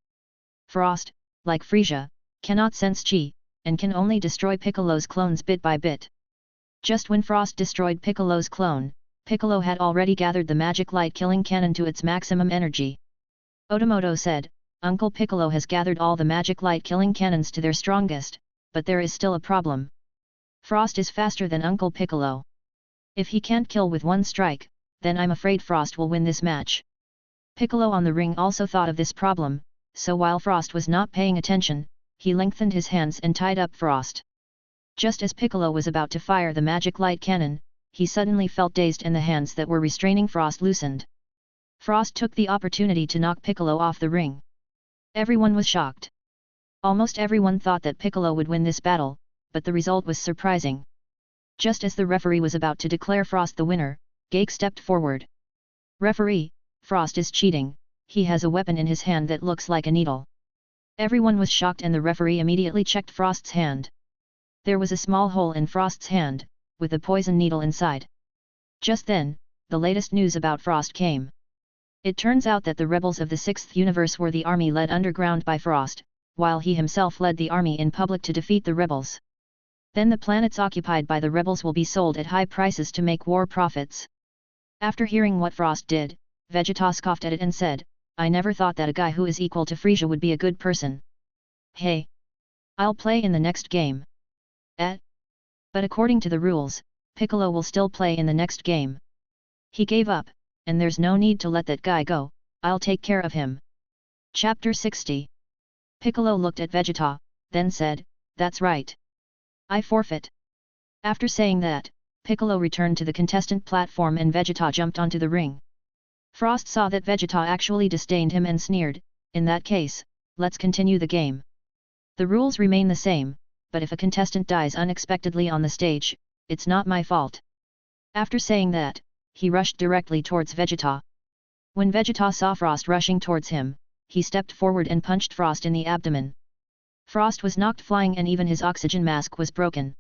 Speaker 1: Frost, like Frieza, cannot sense Chi, and can only destroy Piccolo's clones bit by bit. Just when Frost destroyed Piccolo's clone, Piccolo had already gathered the magic light-killing cannon to its maximum energy. Otomoto said, "Uncle Piccolo has gathered all the magic light-killing cannons to their strongest, but there is still a problem. Frost is faster than Uncle Piccolo. If he can't kill with one strike, then I'm afraid Frost will win this match." Piccolo on the ring also thought of this problem, so while Frost was not paying attention, he lengthened his hands and tied up Frost. Just as Piccolo was about to fire the magic light cannon, he suddenly felt dazed and the hands that were restraining Frost loosened. Frost took the opportunity to knock Piccolo off the ring. Everyone was shocked. Almost everyone thought that Piccolo would win this battle, but the result was surprising. Just as the referee was about to declare Frost the winner, Gake stepped forward. "Referee, Frost is cheating, he has a weapon in his hand that looks like a needle." Everyone was shocked and the referee immediately checked Frost's hand. There was a small hole in Frost's hand, with a poison needle inside. Just then, the latest news about Frost came. It turns out that the rebels of the 6th universe were the army led underground by Frost, while he himself led the army in public to defeat the rebels. Then the planets occupied by the rebels will be sold at high prices to make war profits. After hearing what Frost did, Vegeta scoffed at it and said, "I never thought that a guy who is equal to Frieza would be a good person. Hey! I'll play in the next game." But according to the rules, Piccolo will still play in the next game. He gave up, and there's no need to let that guy go, I'll take care of him. Chapter 60. Piccolo looked at Vegeta, then said, "That's right. I forfeit." After saying that, Piccolo returned to the contestant platform and Vegeta jumped onto the ring. Frost saw that Vegeta actually disdained him and sneered, "In that case, let's continue the game. The rules remain the same, but if a contestant dies unexpectedly on the stage, it's not my fault." After saying that, he rushed directly towards Vegeta. When Vegeta saw Frost rushing towards him, he stepped forward and punched Frost in the abdomen. Frost was knocked flying and even his oxygen mask was broken.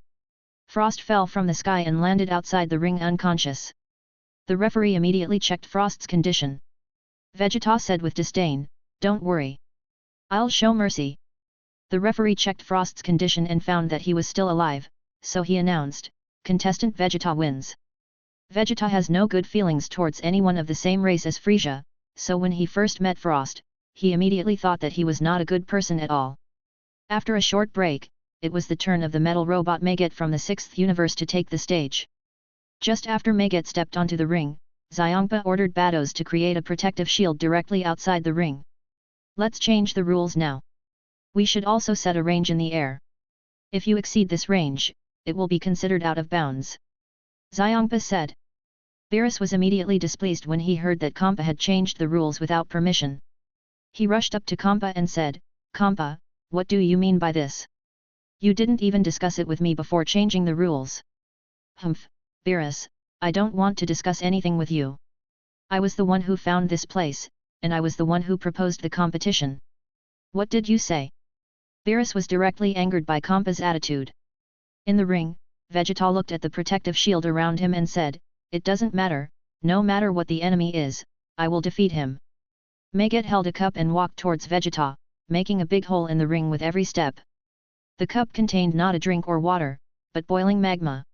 Speaker 1: Frost fell from the sky and landed outside the ring unconscious. The referee immediately checked Frost's condition. Vegeta said with disdain, "Don't worry. I'll show mercy." The referee checked Frost's condition and found that he was still alive, so he announced, "Contestant Vegeta wins." Vegeta has no good feelings towards anyone of the same race as Frieza, so when he first met Frost, he immediately thought that he was not a good person at all. After a short break, it was the turn of the metal robot Maget from the 6th universe to take the stage. Just after Maget stepped onto the ring, Xiongpa ordered Bados to create a protective shield directly outside the ring. "Let's change the rules now. We should also set a range in the air. If you exceed this range, it will be considered out of bounds," Xiongpa said. Beerus was immediately displeased when he heard that Kampa had changed the rules without permission. He rushed up to Kampa and said, "Kampa, what do you mean by this? You didn't even discuss it with me before changing the rules." "Humph, Beerus, I don't want to discuss anything with you. I was the one who found this place, and I was the one who proposed the competition. What did you say?" Beerus was directly angered by Kampa's attitude. In the ring, Vegeta looked at the protective shield around him and said, "It doesn't matter, no matter what the enemy is, I will defeat him." Maget held a cup and walked towards Vegeta, making a big hole in the ring with every step. The cup contained not a drink or water, but boiling magma.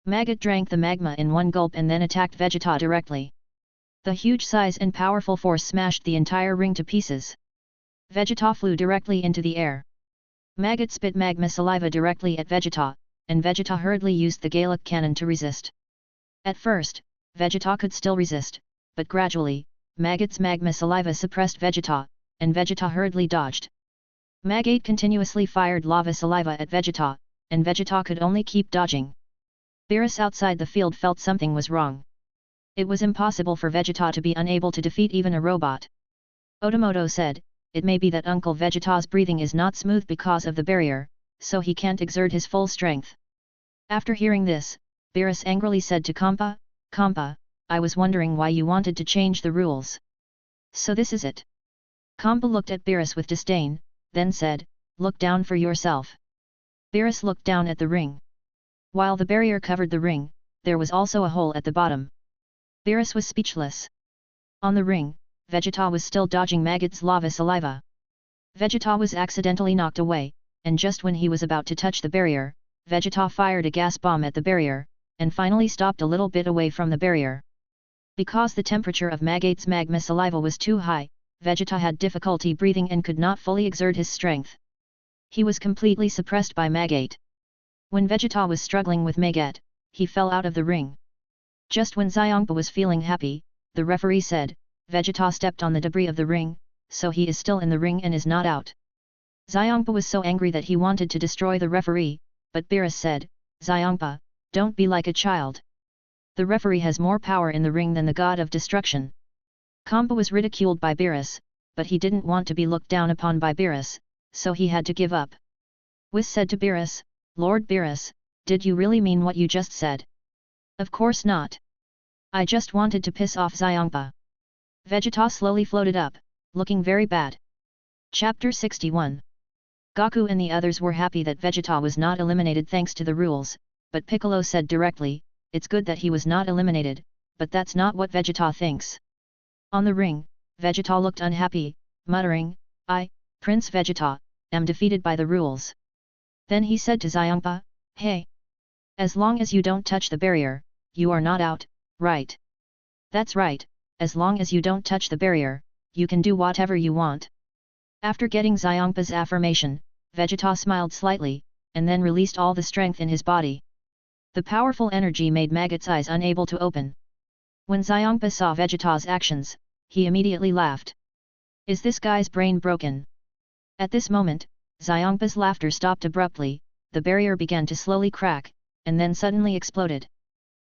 Speaker 1: Maget drank the magma in one gulp and then attacked Vegeta directly. The huge size and powerful force smashed the entire ring to pieces. Vegeta flew directly into the air. Maget spit magma saliva directly at Vegeta, and Vegeta hurriedly used the Gallic cannon to resist. At first, Vegeta could still resist, but gradually, Maget's magma saliva suppressed Vegeta, and Vegeta hurriedly dodged. Maget continuously fired lava saliva at Vegeta, and Vegeta could only keep dodging. Beerus outside the field felt something was wrong. It was impossible for Vegeta to be unable to defeat even a robot. Otomoto said, "It may be that Uncle Vegeta's breathing is not smooth because of the barrier, so he can't exert his full strength." After hearing this, Beerus angrily said to Kampa, "Kampa, I was wondering why you wanted to change the rules. So this is it." Kampa looked at Beerus with disdain, then said, "Look down for yourself." Beerus looked down at the ring. While the barrier covered the ring, there was also a hole at the bottom. Beerus was speechless. On the ring, Vegeta was still dodging Maget's lava saliva. Vegeta was accidentally knocked away, and just when he was about to touch the barrier, Vegeta fired a gas bomb at the barrier, and finally stopped a little bit away from the barrier. Because the temperature of Maget's magma saliva was too high, Vegeta had difficulty breathing and could not fully exert his strength. He was completely suppressed by Maget. When Vegeta was struggling with Maget, he fell out of the ring. Just when Xiongpa was feeling happy, the referee said, "Vegeta stepped on the debris of the ring, so he is still in the ring and is not out." Xiongpa was so angry that he wanted to destroy the referee, but Beerus said, "Xiongpa, don't be like a child. The referee has more power in the ring than the god of destruction." Kampa was ridiculed by Beerus, but he didn't want to be looked down upon by Beerus, so he had to give up. Whis said to Beerus, "Lord Beerus, did you really mean what you just said?" "Of course not. I just wanted to piss off Xiongpa." Vegeta slowly floated up, looking very bad. Chapter 61. Goku and the others were happy that Vegeta was not eliminated thanks to the rules, but Piccolo said directly, "It's good that he was not eliminated, but that's not what Vegeta thinks." On the ring, Vegeta looked unhappy, muttering, "I, Prince Vegeta, am defeated by the rules." Then he said to Xiongpa, "Hey! As long as you don't touch the barrier, you are not out, right?" "That's right, as long as you don't touch the barrier, you can do whatever you want." After getting Xiongpa's affirmation, Vegeta smiled slightly, and then released all the strength in his body. The powerful energy made Maget's eyes unable to open. When Xiongpa saw Vegeta's actions, he immediately laughed. "Is this guy's brain broken?" At this moment, Xiongpa's laughter stopped abruptly, the barrier began to slowly crack, and then suddenly exploded.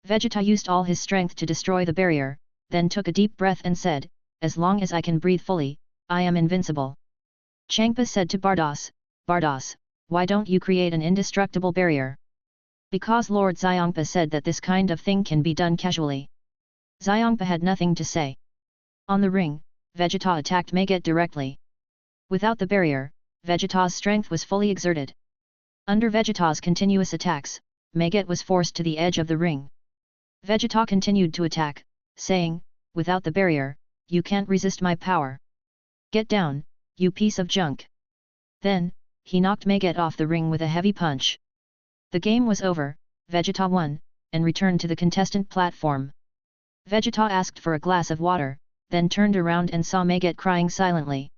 Speaker 1: Vegeta used all his strength to destroy the barrier, then took a deep breath and said, "As long as I can breathe fully, I am invincible." Changpa said to Bardos, "Bardos, why don't you create an indestructible barrier?" Because Lord Xiongpa said that this kind of thing can be done casually. Xiongpa had nothing to say. On the ring, Vegeta attacked Maget directly. Without the barrier, Vegeta's strength was fully exerted. Under Vegeta's continuous attacks, Maget was forced to the edge of the ring. Vegeta continued to attack, saying, "Without the barrier, you can't resist my power. Get down, you piece of junk." Then, he knocked Maget off the ring with a heavy punch. The game was over, Vegeta won, and returned to the contestant platform. Vegeta asked for a glass of water, then turned around and saw Maget crying silently.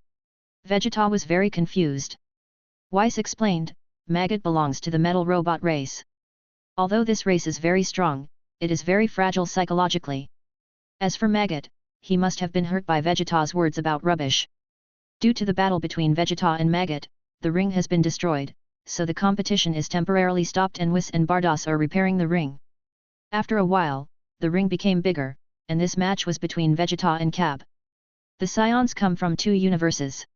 Speaker 1: Vegeta was very confused. Weiss explained, "Maget belongs to the metal robot race. Although this race is very strong, it is very fragile psychologically. As for Maget, he must have been hurt by Vegeta's words about rubbish. Due to the battle between Vegeta and Maget, the ring has been destroyed, so the competition is temporarily stopped and Whis and Bardos are repairing the ring." After a while, the ring became bigger, and this match was between Vegeta and Cab. The Scions come from two universes.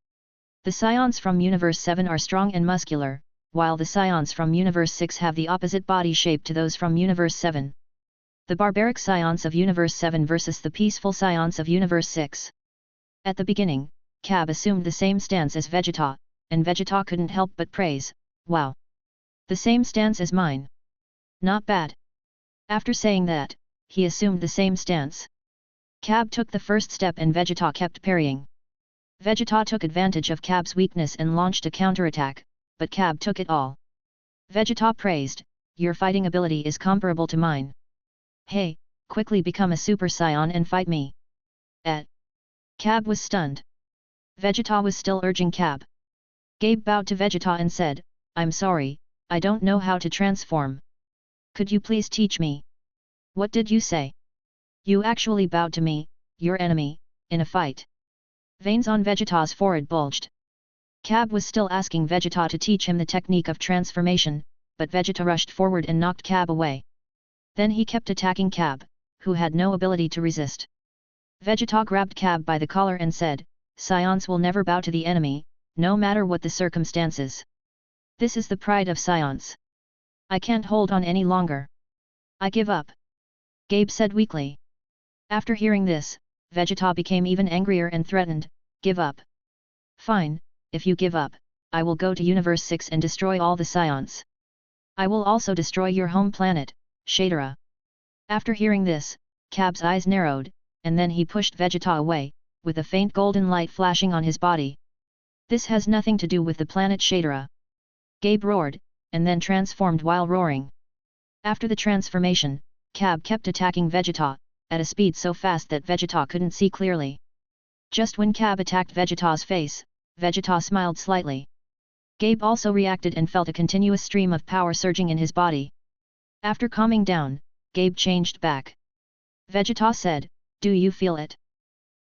Speaker 1: The Scions from Universe 7 are strong and muscular, while the Scions from Universe 6 have the opposite body shape to those from Universe 7. The barbaric Scions of Universe 7 versus the peaceful Scions of Universe 6. At the beginning, Cab assumed the same stance as Vegeta, and Vegeta couldn't help but praise, "Wow! The same stance as mine. Not bad." After saying that, he assumed the same stance. Cab took the first step and Vegeta kept parrying. Vegeta took advantage of Cab's weakness and launched a counterattack, but Cab took it all. Vegeta praised, "Your fighting ability is comparable to mine. Hey, quickly become a Super Saiyan and fight me." Cab was stunned. Vegeta was still urging Cab. Gabe bowed to Vegeta and said, "I'm sorry, I don't know how to transform. Could you please teach me?" "What did you say? You actually bowed to me, your enemy, in a fight?" Veins on Vegeta's forehead bulged. Cab was still asking Vegeta to teach him the technique of transformation, but Vegeta rushed forward and knocked Cab away. Then he kept attacking Cab, who had no ability to resist. Vegeta grabbed Cab by the collar and said, "Scions will never bow to the enemy, no matter what the circumstances. This is the pride of Scions. I can't hold on any longer. I give up." Gabe said weakly. After hearing this, Vegeta became even angrier and threatened, "Give up. Fine, if you give up, I will go to Universe 6 and destroy all the Scions. I will also destroy your home planet, Shadera." After hearing this, Cab's eyes narrowed, and then he pushed Vegeta away, with a faint golden light flashing on his body. "This has nothing to do with the planet Shadera." Gabe roared, and then transformed while roaring. After the transformation, Cab kept attacking Vegeta, at a speed so fast that Vegeta couldn't see clearly. Just when Cab attacked Vegeta's face, Vegeta smiled slightly. Gabe also reacted and felt a continuous stream of power surging in his body. After calming down, Gabe changed back. Vegeta said, "Do you feel it?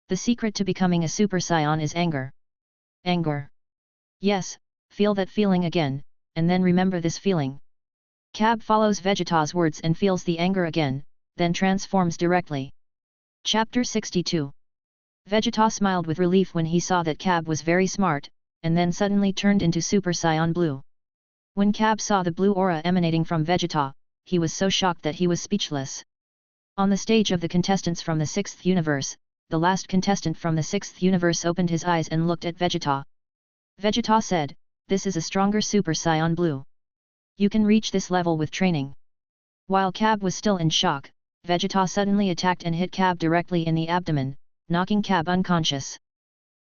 Speaker 1: The secret to becoming a Super Saiyan is anger." "Anger? Yes, feel that feeling again, and then remember this feeling." Cab follows Vegeta's words and feels the anger again, then transforms directly. Chapter 62. Vegeta smiled with relief when he saw that Cab was very smart, and then suddenly turned into Super Saiyan Blue. When Cab saw the blue aura emanating from Vegeta, he was so shocked that he was speechless. On the stage of the contestants from the 6th universe, the last contestant from the 6th universe opened his eyes and looked at Vegeta. Vegeta said, "This is a stronger Super Saiyan Blue. You can reach this level with training." While Cab was still in shock, Vegeta suddenly attacked and hit Cab directly in the abdomen, knocking Cab unconscious.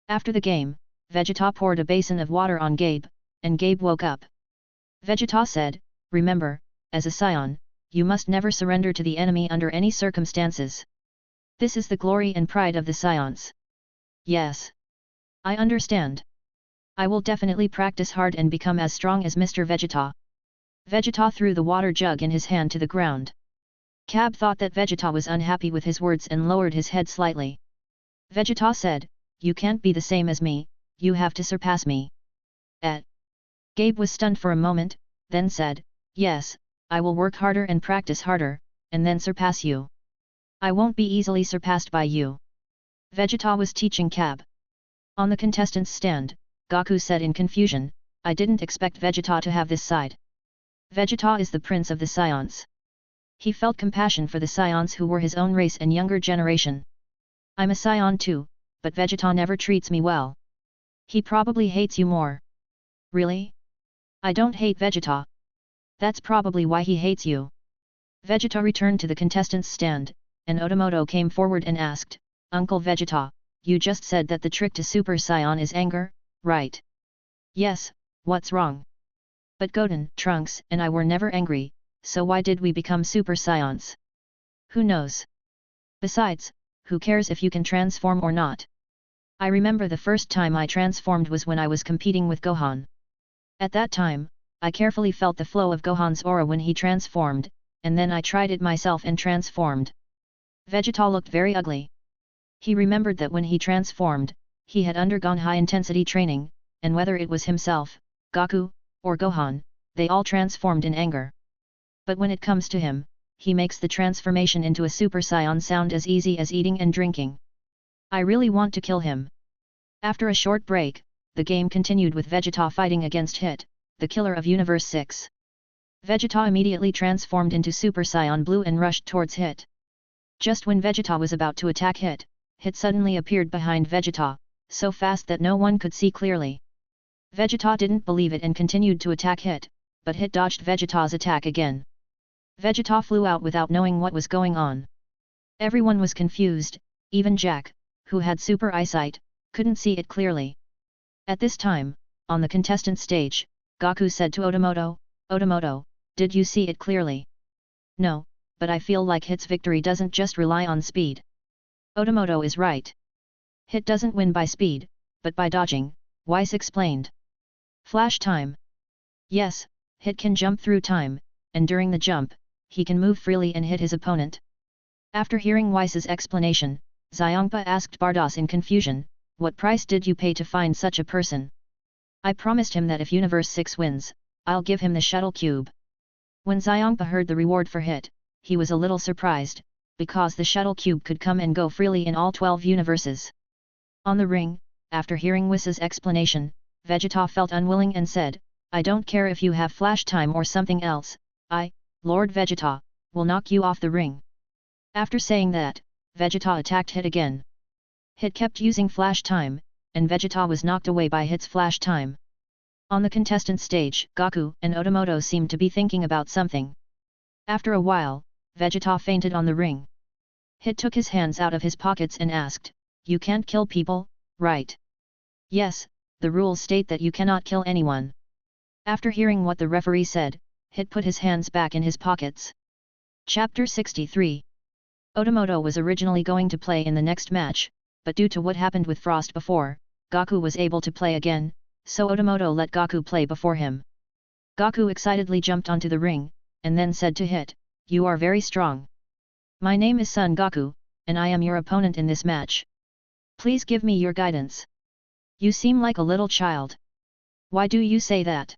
Speaker 1: After the game, Vegeta poured a basin of water on Gabe, and Gabe woke up. Vegeta said, "Remember, as a Saiyan, you must never surrender to the enemy under any circumstances. This is the glory and pride of the Scions." "Yes. I understand. I will definitely practice hard and become as strong as Mr. Vegeta." Vegeta threw the water jug in his hand to the ground. Cab thought that Vegeta was unhappy with his words and lowered his head slightly. Vegeta said, "You can't be the same as me, you have to surpass me." Gabe was stunned for a moment, then said, "Yes, I will work harder and practice harder, and then surpass you. I won't be easily surpassed by you. Vegeta was teaching Cab. On the contestants' stand, Goku said in confusion, I didn't expect Vegeta to have this side. Vegeta is the prince of the Saiyans. He felt compassion for the Saiyans who were his own race and younger generation. I'm a Saiyan too, but Vegeta never treats me well. He probably hates you more. Really? I don't hate Vegeta. That's probably why he hates you. Vegeta returned to the contestants' stand, and Otomoto came forward and asked, Uncle Vegeta, you just said that the trick to Super Saiyan is anger, right? Yes, what's wrong? But Goten, Trunks, and I were never angry, so why did we become Super Saiyans? Who knows? Besides, who cares if you can transform or not? I remember the first time I transformed was when I was competing with Gohan. At that time, I carefully felt the flow of Gohan's aura when he transformed, and then I tried it myself and transformed. Vegeta looked very ugly. He remembered that when he transformed, he had undergone high-intensity training, and whether it was himself, Goku, or Gohan, they all transformed in anger. But when it comes to him, he makes the transformation into a Super Saiyan sound as easy as eating and drinking. I really want to kill him. After a short break, the game continued with Vegeta fighting against Hit, the killer of Universe 6. Vegeta immediately transformed into Super Saiyan Blue and rushed towards Hit. Just when Vegeta was about to attack Hit, Hit suddenly appeared behind Vegeta, so fast that no one could see clearly. Vegeta didn't believe it and continued to attack Hit, but Hit dodged Vegeta's attack again. Vegeta flew out without knowing what was going on. Everyone was confused, even Jack, who had super eyesight, couldn't see it clearly. At this time, on the contestant stage, Goku said to Otomoto, Otomoto, did you see it clearly? No, but I feel like Hit's victory doesn't just rely on speed. Otomoto is right. Hit doesn't win by speed, but by dodging, Weiss explained. Flash time. Yes, Hit can jump through time, and during the jump, he can move freely and hit his opponent. After hearing Weiss's explanation, Xiongpa asked Bardos in confusion, what price did you pay to find such a person? I promised him that if Universe 6 wins, I'll give him the shuttle cube. When Xiongpa heard the reward for Hit, he was a little surprised, because the shuttle cube could come and go freely in all 12 universes. On the ring, after hearing Weiss's explanation, Vegeta felt unwilling and said, I don't care if you have flash time or something else, I, Lord Vegeta, will knock you off the ring. After saying that, Vegeta attacked Hit again. Hit kept using flash time, and Vegeta was knocked away by Hit's flash time. On the contestant stage, Goku and Otomoto seemed to be thinking about something. After a while, Vegeta fainted on the ring. Hit took his hands out of his pockets and asked, you can't kill people, right? Yes, the rules state that you cannot kill anyone. After hearing what the referee said, Hit put his hands back in his pockets. Chapter 63. Otomoto was originally going to play in the next match, but due to what happened with Frost before, Goku was able to play again, so Otomoto let Goku play before him. Goku excitedly jumped onto the ring, and then said to Hit, you are very strong. My name is Son Goku, and I am your opponent in this match. Please give me your guidance. You seem like a little child. Why do you say that?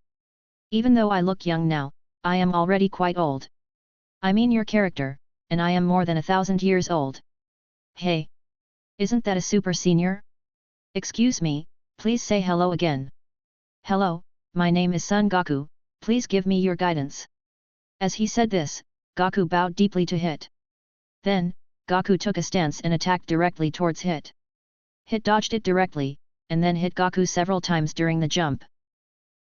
Speaker 1: Even though I look young now, I am already quite old. I mean your character, and I am more than 1,000 years old. Hey! Isn't that a super senior? Excuse me, please say hello again. Hello, my name is Son Goku, please give me your guidance. As he said this, Goku bowed deeply to Hit. Then, Goku took a stance and attacked directly towards Hit. Hit dodged it directly, and then hit Goku several times during the jump.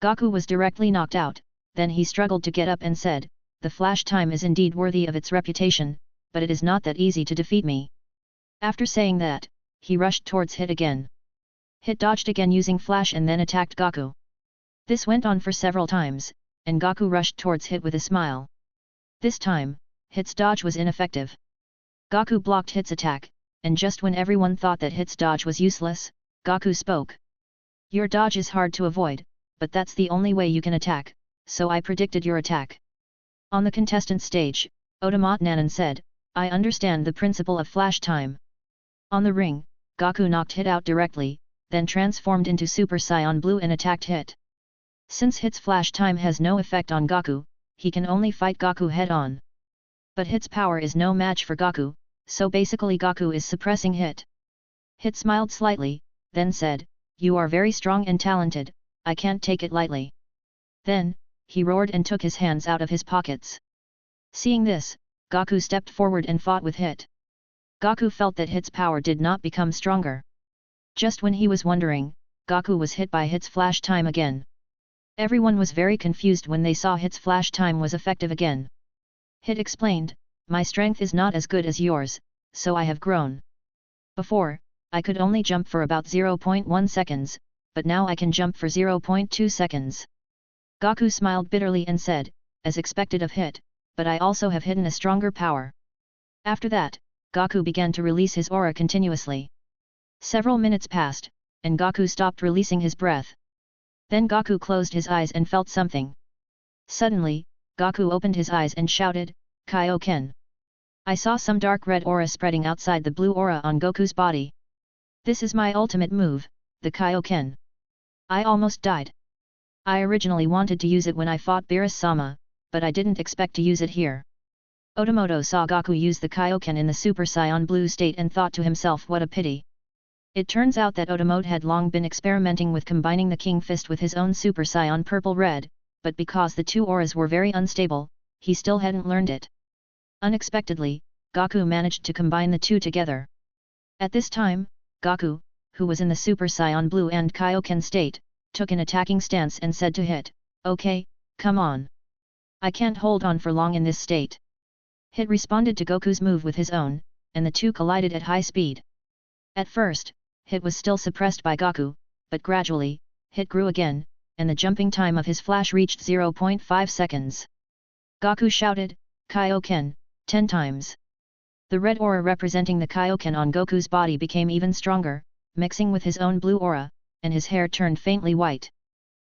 Speaker 1: Goku was directly knocked out, then he struggled to get up and said, the flash time is indeed worthy of its reputation, but it is not that easy to defeat me. After saying that, he rushed towards Hit again. Hit dodged again using flash and then attacked Goku. This went on for several times, and Goku rushed towards Hit with a smile. This time, Hit's dodge was ineffective. Goku blocked Hit's attack, and just when everyone thought that Hit's dodge was useless, Goku spoke. Your dodge is hard to avoid, but that's the only way you can attack, so I predicted your attack. On the contestant stage, Otomoto Nanan said, I understand the principle of flash time. On the ring, Goku knocked Hit out directly, then transformed into Super Saiyan Blue and attacked Hit. Since Hit's flash time has no effect on Goku, he can only fight Goku head-on. But Hit's power is no match for Gaku, so basically Gaku is suppressing Hit. Hit smiled slightly, then said, "You are very strong and talented, I can't take it lightly." Then, he roared and took his hands out of his pockets. Seeing this, Gaku stepped forward and fought with Hit. Gaku felt that Hit's power did not become stronger. Just when he was wondering, Gaku was hit by Hit's flash time again. Everyone was very confused when they saw Hit's flash time was effective again. Hit explained, "My strength is not as good as yours, so I have grown. Before, I could only jump for about 0.1 seconds, but now I can jump for 0.2 seconds. Gaku smiled bitterly and said, "As expected of Hit, but I also have hidden a stronger power." After that, Gaku began to release his aura continuously. Several minutes passed, and Gaku stopped releasing his breath. Then Gaku closed his eyes and felt something. Suddenly, Gaku opened his eyes and shouted, "Kaioken!" I saw some dark red aura spreading outside the blue aura on Goku's body. This is my ultimate move, the Kaioken. I almost died. I originally wanted to use it when I fought Beerus-sama, but I didn't expect to use it here. Otomoto saw Gaku use the Kaioken in the Super Saiyan Blue state and thought to himself, what a pity. It turns out that Otomoto had long been experimenting with combining the King Fist with his own Super Saiyan Purple-Red, but because the two auras were very unstable, he still hadn't learned it. Unexpectedly, Gaku managed to combine the two together. At this time, Gaku, who was in the Super Saiyan Blue and Kaioken state, took an attacking stance and said to Hit, "Okay, come on. I can't hold on for long in this state." Hit responded to Goku's move with his own, and the two collided at high speed. At first, Hit was still suppressed by Gaku, but gradually, Hit grew again, and the jumping time of his flash reached 0.5 seconds. Gaku shouted, "Kaioken," 10 times. The red aura representing the Kaioken on Goku's body became even stronger, mixing with his own blue aura, and his hair turned faintly white.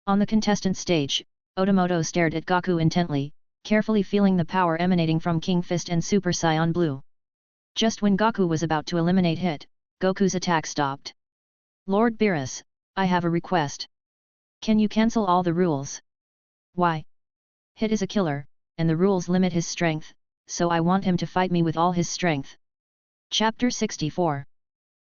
Speaker 1: On the contestant stage, Otomoto stared at Gaku intently, carefully feeling the power emanating from King Fist and Super Saiyan Blue. Just when Gaku was about to eliminate Hit, Goku's attack stopped. "Lord Beerus, I have a request. Can you cancel all the rules?" "Why?" "Hit is a killer, and the rules limit his strength, so I want him to fight me with all his strength." Chapter 64.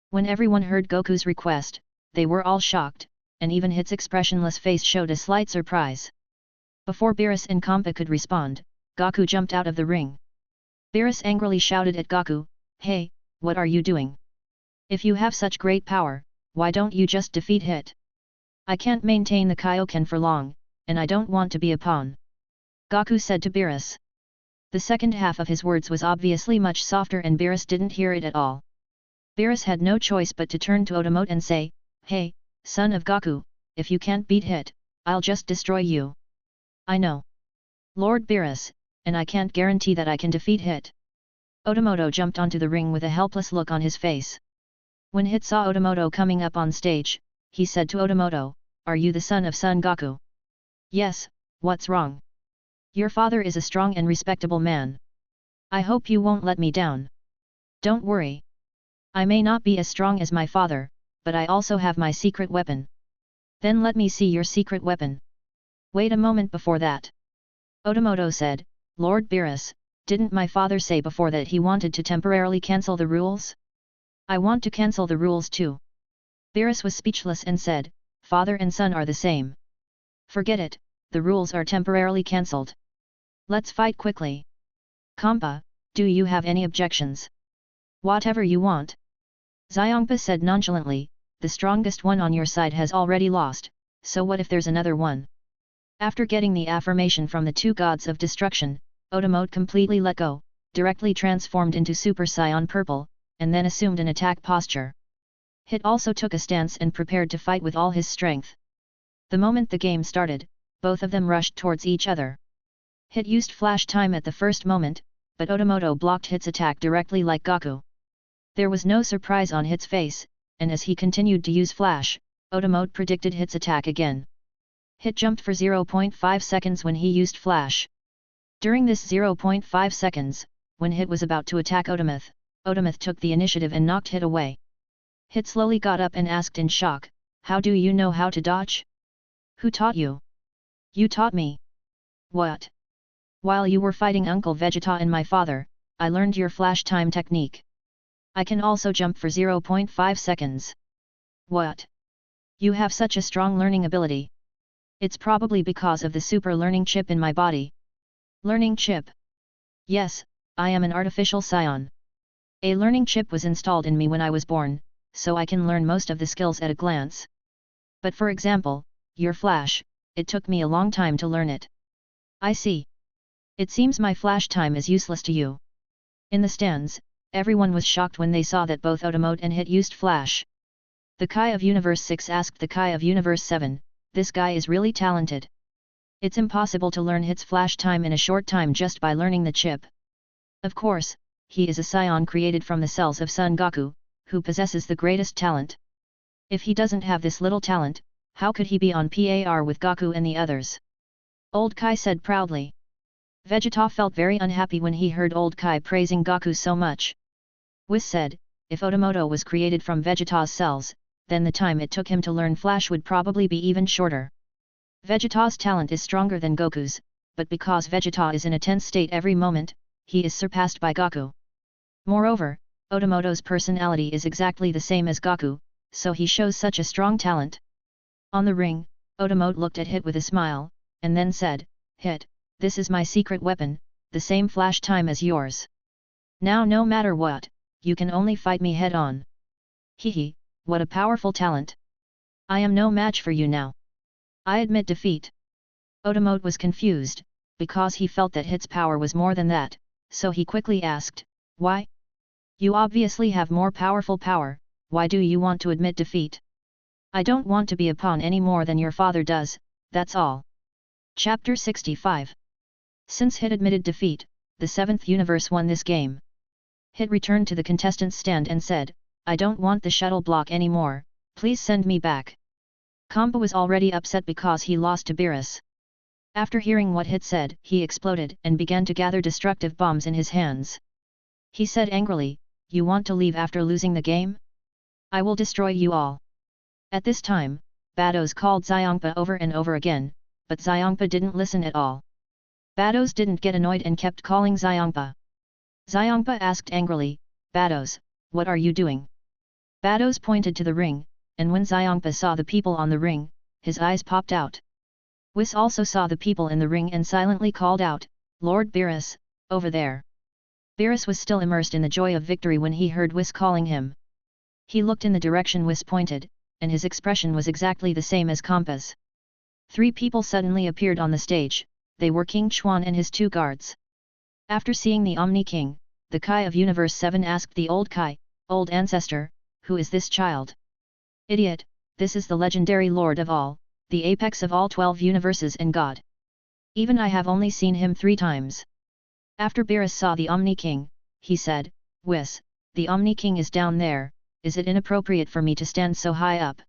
Speaker 1: When everyone heard Goku's request, they were all shocked, and even Hit's expressionless face showed a slight surprise. Before Beerus and Kampa could respond, Gaku jumped out of the ring. Beerus angrily shouted at Gaku, "Hey, what are you doing? If you have such great power, why don't you just defeat Hit? I can't maintain the Kaioken for long, and I don't want to be a pawn," Gaku said to Beerus. The second half of his words was obviously much softer and Beerus didn't hear it at all. Beerus had no choice but to turn to Otomoto and say, "Hey, son of Gaku, if you can't beat Hit, I'll just destroy you." "I know, Lord Beerus, and I can't guarantee that I can defeat Hit." Otomoto jumped onto the ring with a helpless look on his face. When Hit saw Otomoto coming up on stage, he said to Otomoto, "Are you the son of Son Gaku?" "Yes, what's wrong? Your father is a strong and respectable man. I hope you won't let me down." "Don't worry. I may not be as strong as my father, but I also have my secret weapon." "Then let me see your secret weapon." "Wait a moment before that." Otomoto said, "Lord Beerus, didn't my father say before that he wanted to temporarily cancel the rules? I want to cancel the rules too." Beerus was speechless and said, "Father and son are the same. Forget it, the rules are temporarily cancelled. Let's fight quickly." "Kampa, do you have any objections?" "Whatever you want." Xiongpa said nonchalantly, "The strongest one on your side has already lost, so what if there's another one?" After getting the affirmation from the two gods of destruction, Otomoto completely let go, directly transformed into Super Saiyan Purple, and then assumed an attack posture. Hit also took a stance and prepared to fight with all his strength. The moment the game started, both of them rushed towards each other. Hit used flash time at the first moment, but Otomoto blocked Hit's attack directly like Gaku. There was no surprise on Hit's face, and as he continued to use flash, Otomoto predicted Hit's attack again. Hit jumped for 0.5 seconds when he used flash. During this 0.5 seconds, when Hit was about to attack Otomoto, Otomoto took the initiative and knocked Hit away. Hit slowly got up and asked in shock, "How do you know how to dodge? Who taught you?" "You taught me." "What? While you were fighting Uncle Vegeta and my father, I learned your flash time technique. I can also jump for 0.5 seconds. What? You have such a strong learning ability. It's probably because of the super learning chip in my body. Learning chip? Yes, I am an artificial scion. A learning chip was installed in me when I was born, so I can learn most of the skills at a glance. But for example, your flash, it took me a long time to learn it. I see. It seems my flash time is useless to you. In the stands, everyone was shocked when they saw that both Otomote and Hit used flash. The Kai of Universe 6 asked the Kai of Universe 7, this guy is really talented. It's impossible to learn Hit's flash time in a short time just by learning the chip. Of course, he is a scion created from the cells of Son Goku, who possesses the greatest talent. If he doesn't have this little talent, how could he be on par with Goku and the others? Old Kai said proudly. Vegeta felt very unhappy when he heard Old Kai praising Goku so much. Whis said, if Otomoto was created from Vegeta's cells, then the time it took him to learn Flash would probably be even shorter. Vegeta's talent is stronger than Goku's, but because Vegeta is in a tense state every moment, he is surpassed by Goku. Moreover, Otomoto's personality is exactly the same as Goku, so he shows such a strong talent. On the ring, Otomote looked at Hit with a smile, and then said, Hit, this is my secret weapon, the same flash time as yours. Now no matter what, you can only fight me head-on. Hehe, what a powerful talent. I am no match for you now. I admit defeat. Otomote was confused, because he felt that Hit's power was more than that, so he quickly asked, why? You obviously have more powerful power, why do you want to admit defeat? I don't want to be a pawn any more than your father does, that's all. Chapter 65. Since Hit admitted defeat, the 7th universe won this game. Hit returned to the contestants' stand and said, I don't want the shuttle block anymore, please send me back. Kampa was already upset because he lost to Beerus. After hearing what Hit said, he exploded and began to gather destructive bombs in his hands. He said angrily, you want to leave after losing the game? I will destroy you all. At this time, Bados called Xiongpa over and over again, but Xiongpa didn't listen at all. Bados didn't get annoyed and kept calling Xiongpa. Xiongpa asked angrily, Bados, what are you doing? Bados pointed to the ring, and when Xiongpa saw the people on the ring, his eyes popped out. Whis also saw the people in the ring and silently called out, Lord Beerus, over there. Beerus was still immersed in the joy of victory when he heard Whis calling him. He looked in the direction Whis pointed, and his expression was exactly the same as Kampa's. 3 people suddenly appeared on the stage, they were King Chuan and his 2 guards. After seeing the Omni King, the Kai of Universe 7 asked the old Kai, old ancestor, who is this child? Idiot, this is the legendary Lord of all, the apex of all 12 universes and God. Even I have only seen him 3 times. After Beerus saw the Omni King, he said, Whis, the Omni King is down there, is it inappropriate for me to stand so high up?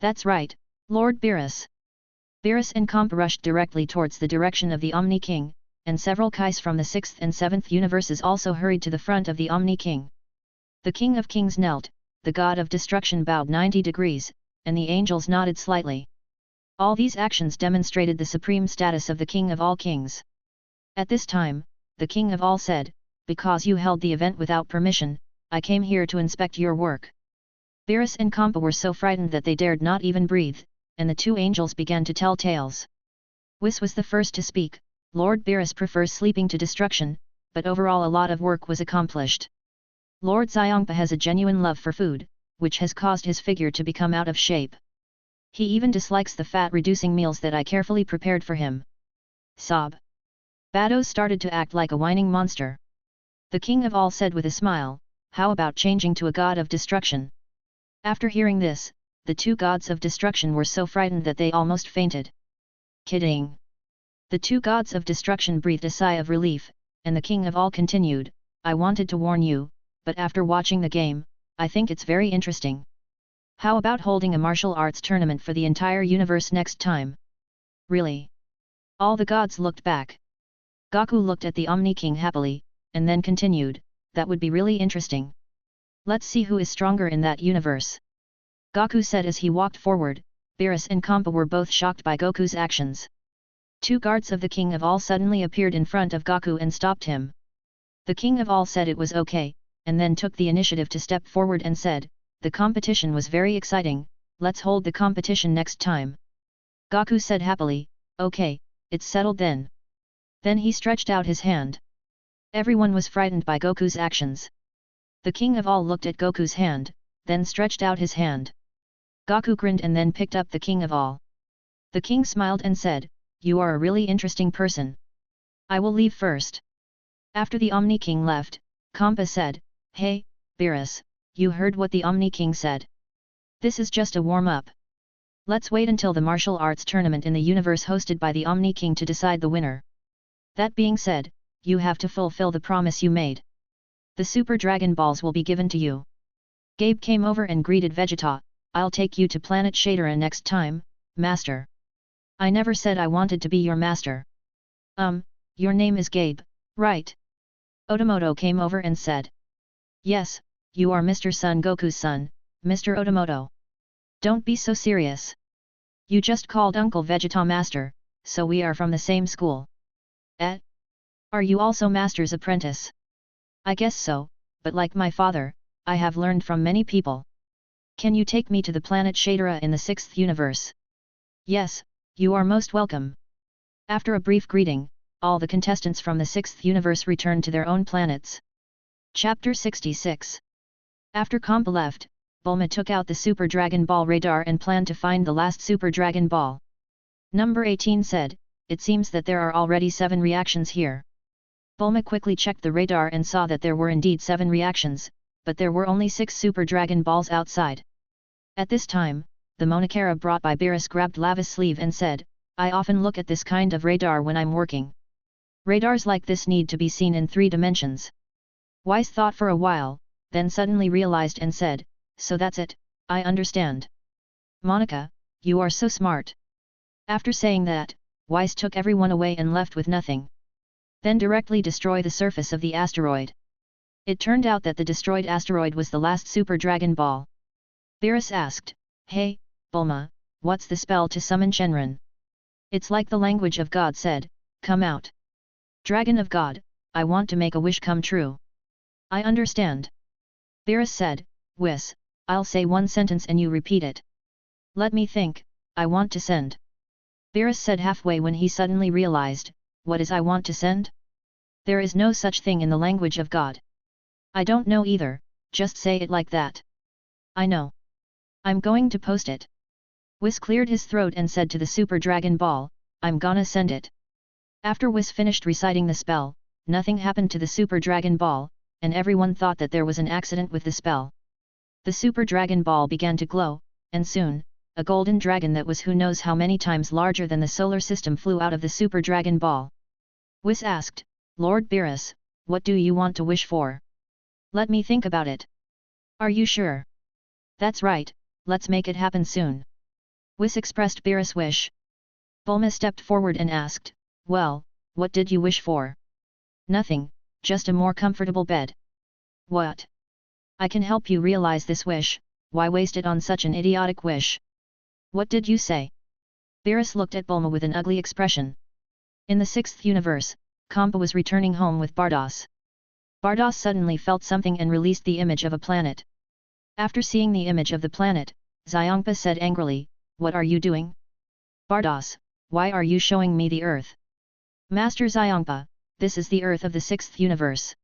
Speaker 1: That's right, Lord Beerus. Beerus and Kampa rushed directly towards the direction of the Omni King, and several Kais from the 6th and 7th universes also hurried to the front of the Omni King. The King of Kings knelt, the God of Destruction bowed 90 degrees, and the angels nodded slightly. All these actions demonstrated the supreme status of the King of all kings. At this time, the King of all said, because you held the event without permission, I came here to inspect your work. Beerus and Kampa were so frightened that they dared not even breathe, and the 2 angels began to tell tales. Whis was the first to speak, Lord Beerus prefers sleeping to destruction, but overall a lot of work was accomplished. Lord Xiongpa has a genuine love for food, which has caused his figure to become out of shape. He even dislikes the fat-reducing meals that I carefully prepared for him. Sob. Bados started to act like a whining monster. The King of all said with a smile, how about changing to a god of destruction? After hearing this, the 2 gods of destruction were so frightened that they almost fainted. Kidding. The 2 gods of destruction breathed a sigh of relief, and the King of all continued, I wanted to warn you, but after watching the game, I think it's very interesting. How about holding a martial arts tournament for the entire universe next time? Really? All the gods looked back. Goku looked at the Omni King happily, and then continued, that would be really interesting. Let's see who is stronger in that universe. Goku said as he walked forward. Beerus and Kampa were both shocked by Goku's actions. Two guards of the King of All suddenly appeared in front of Goku and stopped him. The King of All said it was okay, and then took the initiative to step forward and said, "The competition was very exciting, let's hold the competition next time." Goku said happily, "Okay, it's settled then." Then he stretched out his hand. Everyone was frightened by Goku's actions. The King of All looked at Goku's hand, then stretched out his hand. Goku grinned and then picked up the King of All. The king smiled and said, "You are a really interesting person. I will leave first." After the Omni King left, Kampa said, "Hey, Beerus, you heard what the Omni King said? This is just a warm-up. Let's wait until the martial arts tournament in the universe hosted by the Omni King to decide the winner. That being said, you have to fulfill the promise you made. The Super Dragon Balls will be given to you." Gabe came over and greeted Vegeta, "I'll take you to Planet Shadera next time, Master." "I never said I wanted to be your master." Your name is Gabe, right?" Otomoto came over and said. "Yes, you are Mr. Son Goku's son, Mr. Otomoto. Don't be so serious. You just called Uncle Vegeta master, so we are from the same school." "Eh? Are you also master's apprentice?" "I guess so, but like my father, I have learned from many people. Can you take me to the planet Shadera in the 6th universe?" "Yes, you are most welcome." After a brief greeting, all the contestants from the 6th universe returned to their own planets. Chapter 66. After Kampa left, Bulma took out the Super Dragon Ball radar and planned to find the last Super Dragon Ball. Number 18 said, "It seems that there are already 7 reactions here." Bulma quickly checked the radar and saw that there were indeed 7 reactions, but there were only 6 Super Dragon Balls outside. At this time, the Monokera brought by Beerus grabbed Lava's sleeve and said, "I often look at this kind of radar when I'm working. Radars like this need to be seen in 3 dimensions." Wise thought for a while, then suddenly realized and said, "So that's it, I understand. Monica, you are so smart." After saying that, Wise took everyone away and left with nothing. Then directly destroy the surface of the asteroid. It turned out that the destroyed asteroid was the last Super Dragon Ball. Beerus asked, "Hey, Bulma, what's the spell to summon Shenron?" "It's like the language of God said, come out. Dragon of God, I want to make a wish come true." "I understand." Beerus said, "Whis, I'll say one sentence and you repeat it." "Let me think, I want to send." Beerus said halfway when he suddenly realized, "What is I want to send? There is no such thing in the language of God." "I don't know either, just say it like that." "I know. I'm going to post it." Whis cleared his throat and said to the Super Dragon Ball, "I'm gonna send it." After Whis finished reciting the spell, nothing happened to the Super Dragon Ball, and everyone thought that there was an accident with the spell. The Super Dragon Ball began to glow, and soon, a golden dragon that was who knows how many times larger than the solar system flew out of the Super Dragon Ball. Whis asked, "Lord Beerus, what do you want to wish for?" "Let me think about it." "Are you sure?" "That's right, let's make it happen soon." Whis expressed Beerus' wish. Bulma stepped forward and asked, "Well, what did you wish for?" "Nothing, just a more comfortable bed." "What? I can help you realize this wish, why waste it on such an idiotic wish?" "What did you say?" Beerus looked at Bulma with an ugly expression. In the 6th universe, Kampa was returning home with Bardos. Bardos suddenly felt something and released the image of a planet. After seeing the image of the planet, Xiongpa said angrily, "What are you doing? Bardos, why are you showing me the Earth?" "Master Xiongpa, this is the Earth of the 6th universe.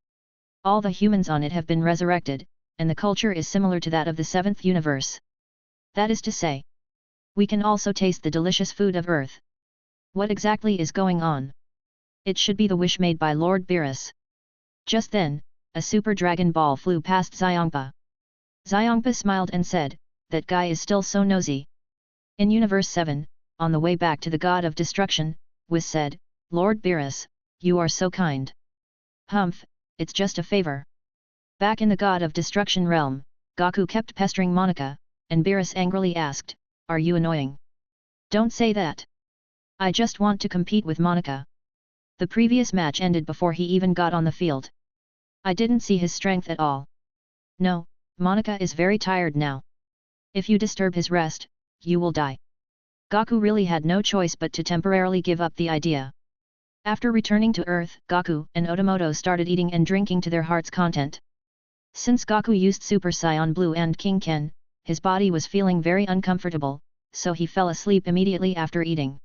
Speaker 1: All the humans on it have been resurrected, and the culture is similar to that of the 7th universe. That is to say, we can also taste the delicious food of Earth. What exactly is going on? It should be the wish made by Lord Beerus." Just then, a Super Dragon Ball flew past Xiongpa. Xiongpa smiled and said, "That guy is still so nosy." In Universe 7, on the way back to the God of Destruction, Whis said, "Lord Beerus, you are so kind." "Humph, it's just a favor." Back in the God of Destruction realm, Goku kept pestering Monica, and Beerus angrily asked, "Are you annoying?" "Don't say that. I just want to compete with Monica." The previous match ended before he even got on the field. I didn't see his strength at all. "No, Monica is very tired now. If you disturb his rest, you will die." Goku really had no choice but to temporarily give up the idea. After returning to Earth, Goku and Otomoto started eating and drinking to their heart's content. Since Goku used Super Saiyan Blue and King Ken, his body was feeling very uncomfortable, so he fell asleep immediately after eating.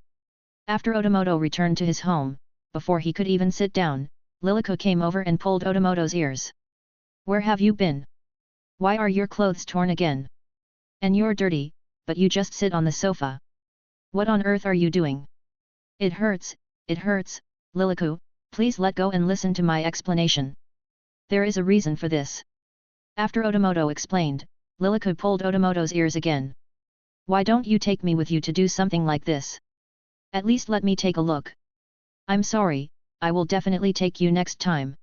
Speaker 1: After Otomoto returned to his home, before he could even sit down, Lilico came over and pulled Otomoto's ears. "Where have you been? Why are your clothes torn again? And you're dirty, but you just sit on the sofa. What on earth are you doing? It hurts, Lilico, please let go and listen to my explanation. There is a reason for this." After Otomoto explained, Lilico pulled Otomoto's ears again. "Why don't you take me with you to do something like this? At least let me take a look." "I'm sorry, I will definitely take you next time.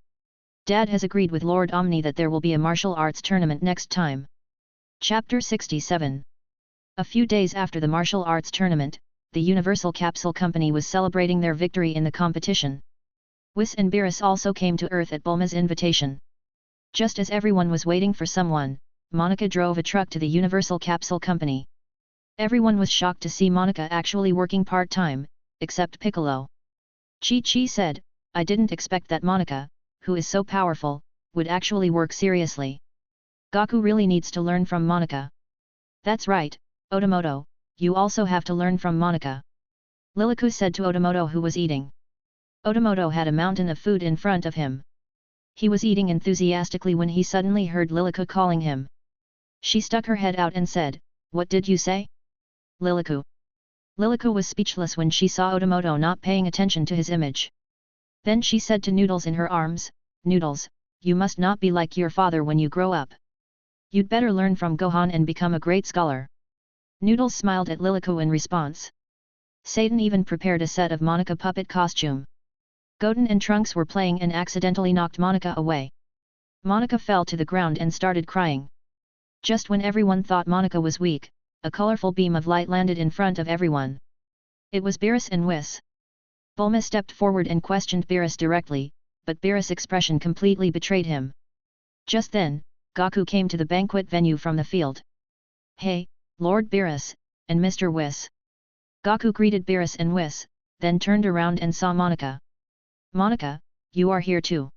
Speaker 1: Dad has agreed with Lord Omni that there will be a martial arts tournament next time." Chapter 67. A few days after the martial arts tournament, the Universal Capsule Company was celebrating their victory in the competition. Whis and Beerus also came to Earth at Bulma's invitation. Just as everyone was waiting for someone, Monica drove a truck to the Universal Capsule Company. Everyone was shocked to see Monica actually working part-time, except Piccolo. Chi-Chi said, "I didn't expect that Monica, who is so powerful, would actually work seriously. Goku really needs to learn from Monica." "That's right, Otomoto, you also have to learn from Monica," Lilico said to Otomoto, who was eating. Otomoto had a mountain of food in front of him. He was eating enthusiastically when he suddenly heard Lilico calling him. She stuck her head out and said, "What did you say?" "Lilico." Lilico was speechless when she saw Otomoto not paying attention to his image. Then she said to Noodles in her arms, "Noodles, you must not be like your father when you grow up. You'd better learn from Gohan and become a great scholar." Noodles smiled at Lilico in response. Satan even prepared a set of Monica puppet costume. Goten and Trunks were playing and accidentally knocked Monica away. Monica fell to the ground and started crying. Just when everyone thought Monica was weak, a colorful beam of light landed in front of everyone. It was Beerus and Whis. Bulma stepped forward and questioned Beerus directly, but Beerus' expression completely betrayed him. Just then, Goku came to the banquet venue from the field. "Hey, Lord Beerus, and Mr. Whis." Goku greeted Beerus and Whis, then turned around and saw Monica. "Monica, you are here too.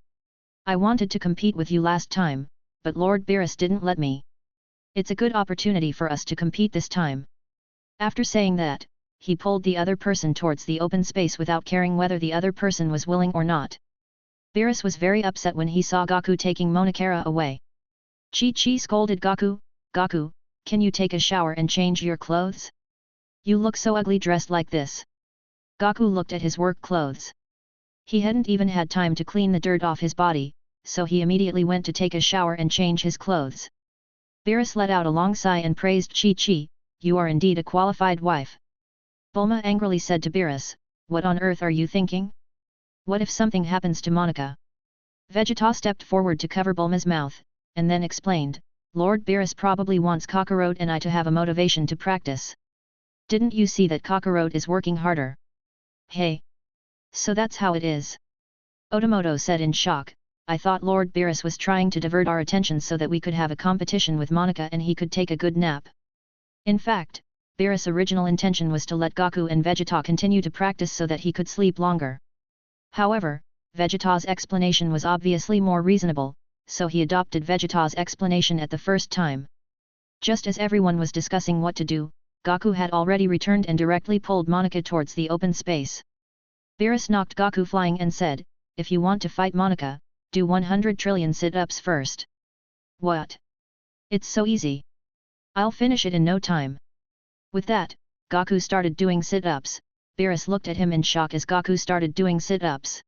Speaker 1: I wanted to compete with you last time, but Lord Beerus didn't let me. It's a good opportunity for us to compete this time." After saying that, he pulled the other person towards the open space without caring whether the other person was willing or not. Beerus was very upset when he saw Goku taking Monokera away. Chi-Chi scolded Goku, "Goku, can you take a shower and change your clothes? You look so ugly dressed like this." Goku looked at his work clothes. He hadn't even had time to clean the dirt off his body, so he immediately went to take a shower and change his clothes. Beerus let out a long sigh and praised Chi-Chi, "You are indeed a qualified wife." Bulma angrily said to Beerus, "What on earth are you thinking? What if something happens to Monica?" Vegeta stepped forward to cover Bulma's mouth, and then explained, "Lord Beerus probably wants Kakarot and I to have a motivation to practice. Didn't you see that Kakarot is working harder?" "Hey! So that's how it is?" Otomoto said in shock, "I thought Lord Beerus was trying to divert our attention so that we could have a competition with Monica and he could take a good nap." In fact, Beerus' original intention was to let Goku and Vegeta continue to practice so that he could sleep longer. However, Vegeta's explanation was obviously more reasonable, so he adopted Vegeta's explanation at the first time. Just as everyone was discussing what to do, Goku had already returned and directly pulled Monica towards the open space. Beerus knocked Goku flying and said, "If you want to fight Monica, do 100 trillion sit-ups first." "What? It's so easy. I'll finish it in no time." With that, Goku started doing sit-ups. Beerus looked at him in shock as Goku started doing sit-ups.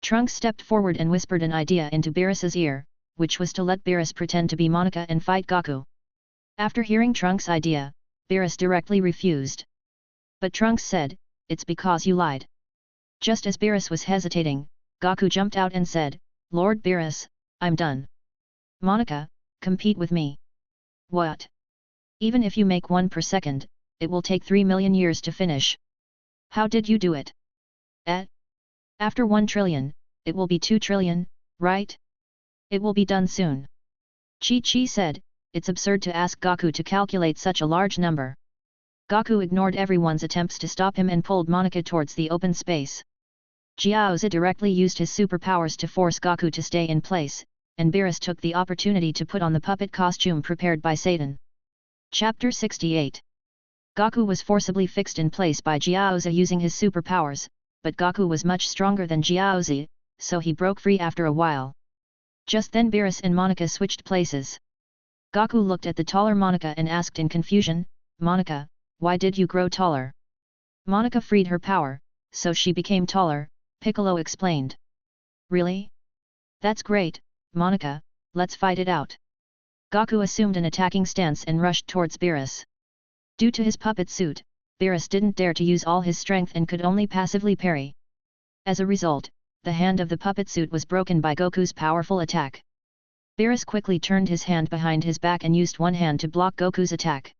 Speaker 1: Trunks stepped forward and whispered an idea into Beerus's ear, which was to let Beerus pretend to be Monica and fight Goku. After hearing Trunks' idea, Beerus directly refused. But Trunks said, "It's because you lied." Just as Beerus was hesitating, Goku jumped out and said, "Lord Beerus, I'm done. Monica, compete with me." "What? Even if you make 1 per second, it will take 3 million years to finish. How did you do it?" After 1 trillion, it will be 2 trillion, right? It will be done soon." Chi-Chi said, "It's absurd to ask Goku to calculate such a large number." Goku ignored everyone's attempts to stop him and pulled Monica towards the open space. Jiaozi directly used his superpowers to force Goku to stay in place, and Beerus took the opportunity to put on the puppet costume prepared by Satan. Chapter 68. Goku was forcibly fixed in place by Jiaozi using his superpowers, but Goku was much stronger than Jiaozi, so he broke free after a while. Just then Beerus and Monica switched places. Goku looked at the taller Monica and asked in confusion, "Monica, why did you grow taller?" Monica freed her power, so she became taller, Piccolo explained. "Really? That's great, Monica, let's fight it out." Goku assumed an attacking stance and rushed towards Beerus. Due to his puppet suit, Beerus didn't dare to use all his strength and could only passively parry. As a result, the hand of the puppet suit was broken by Goku's powerful attack. Beerus quickly turned his hand behind his back and used one hand to block Goku's attack.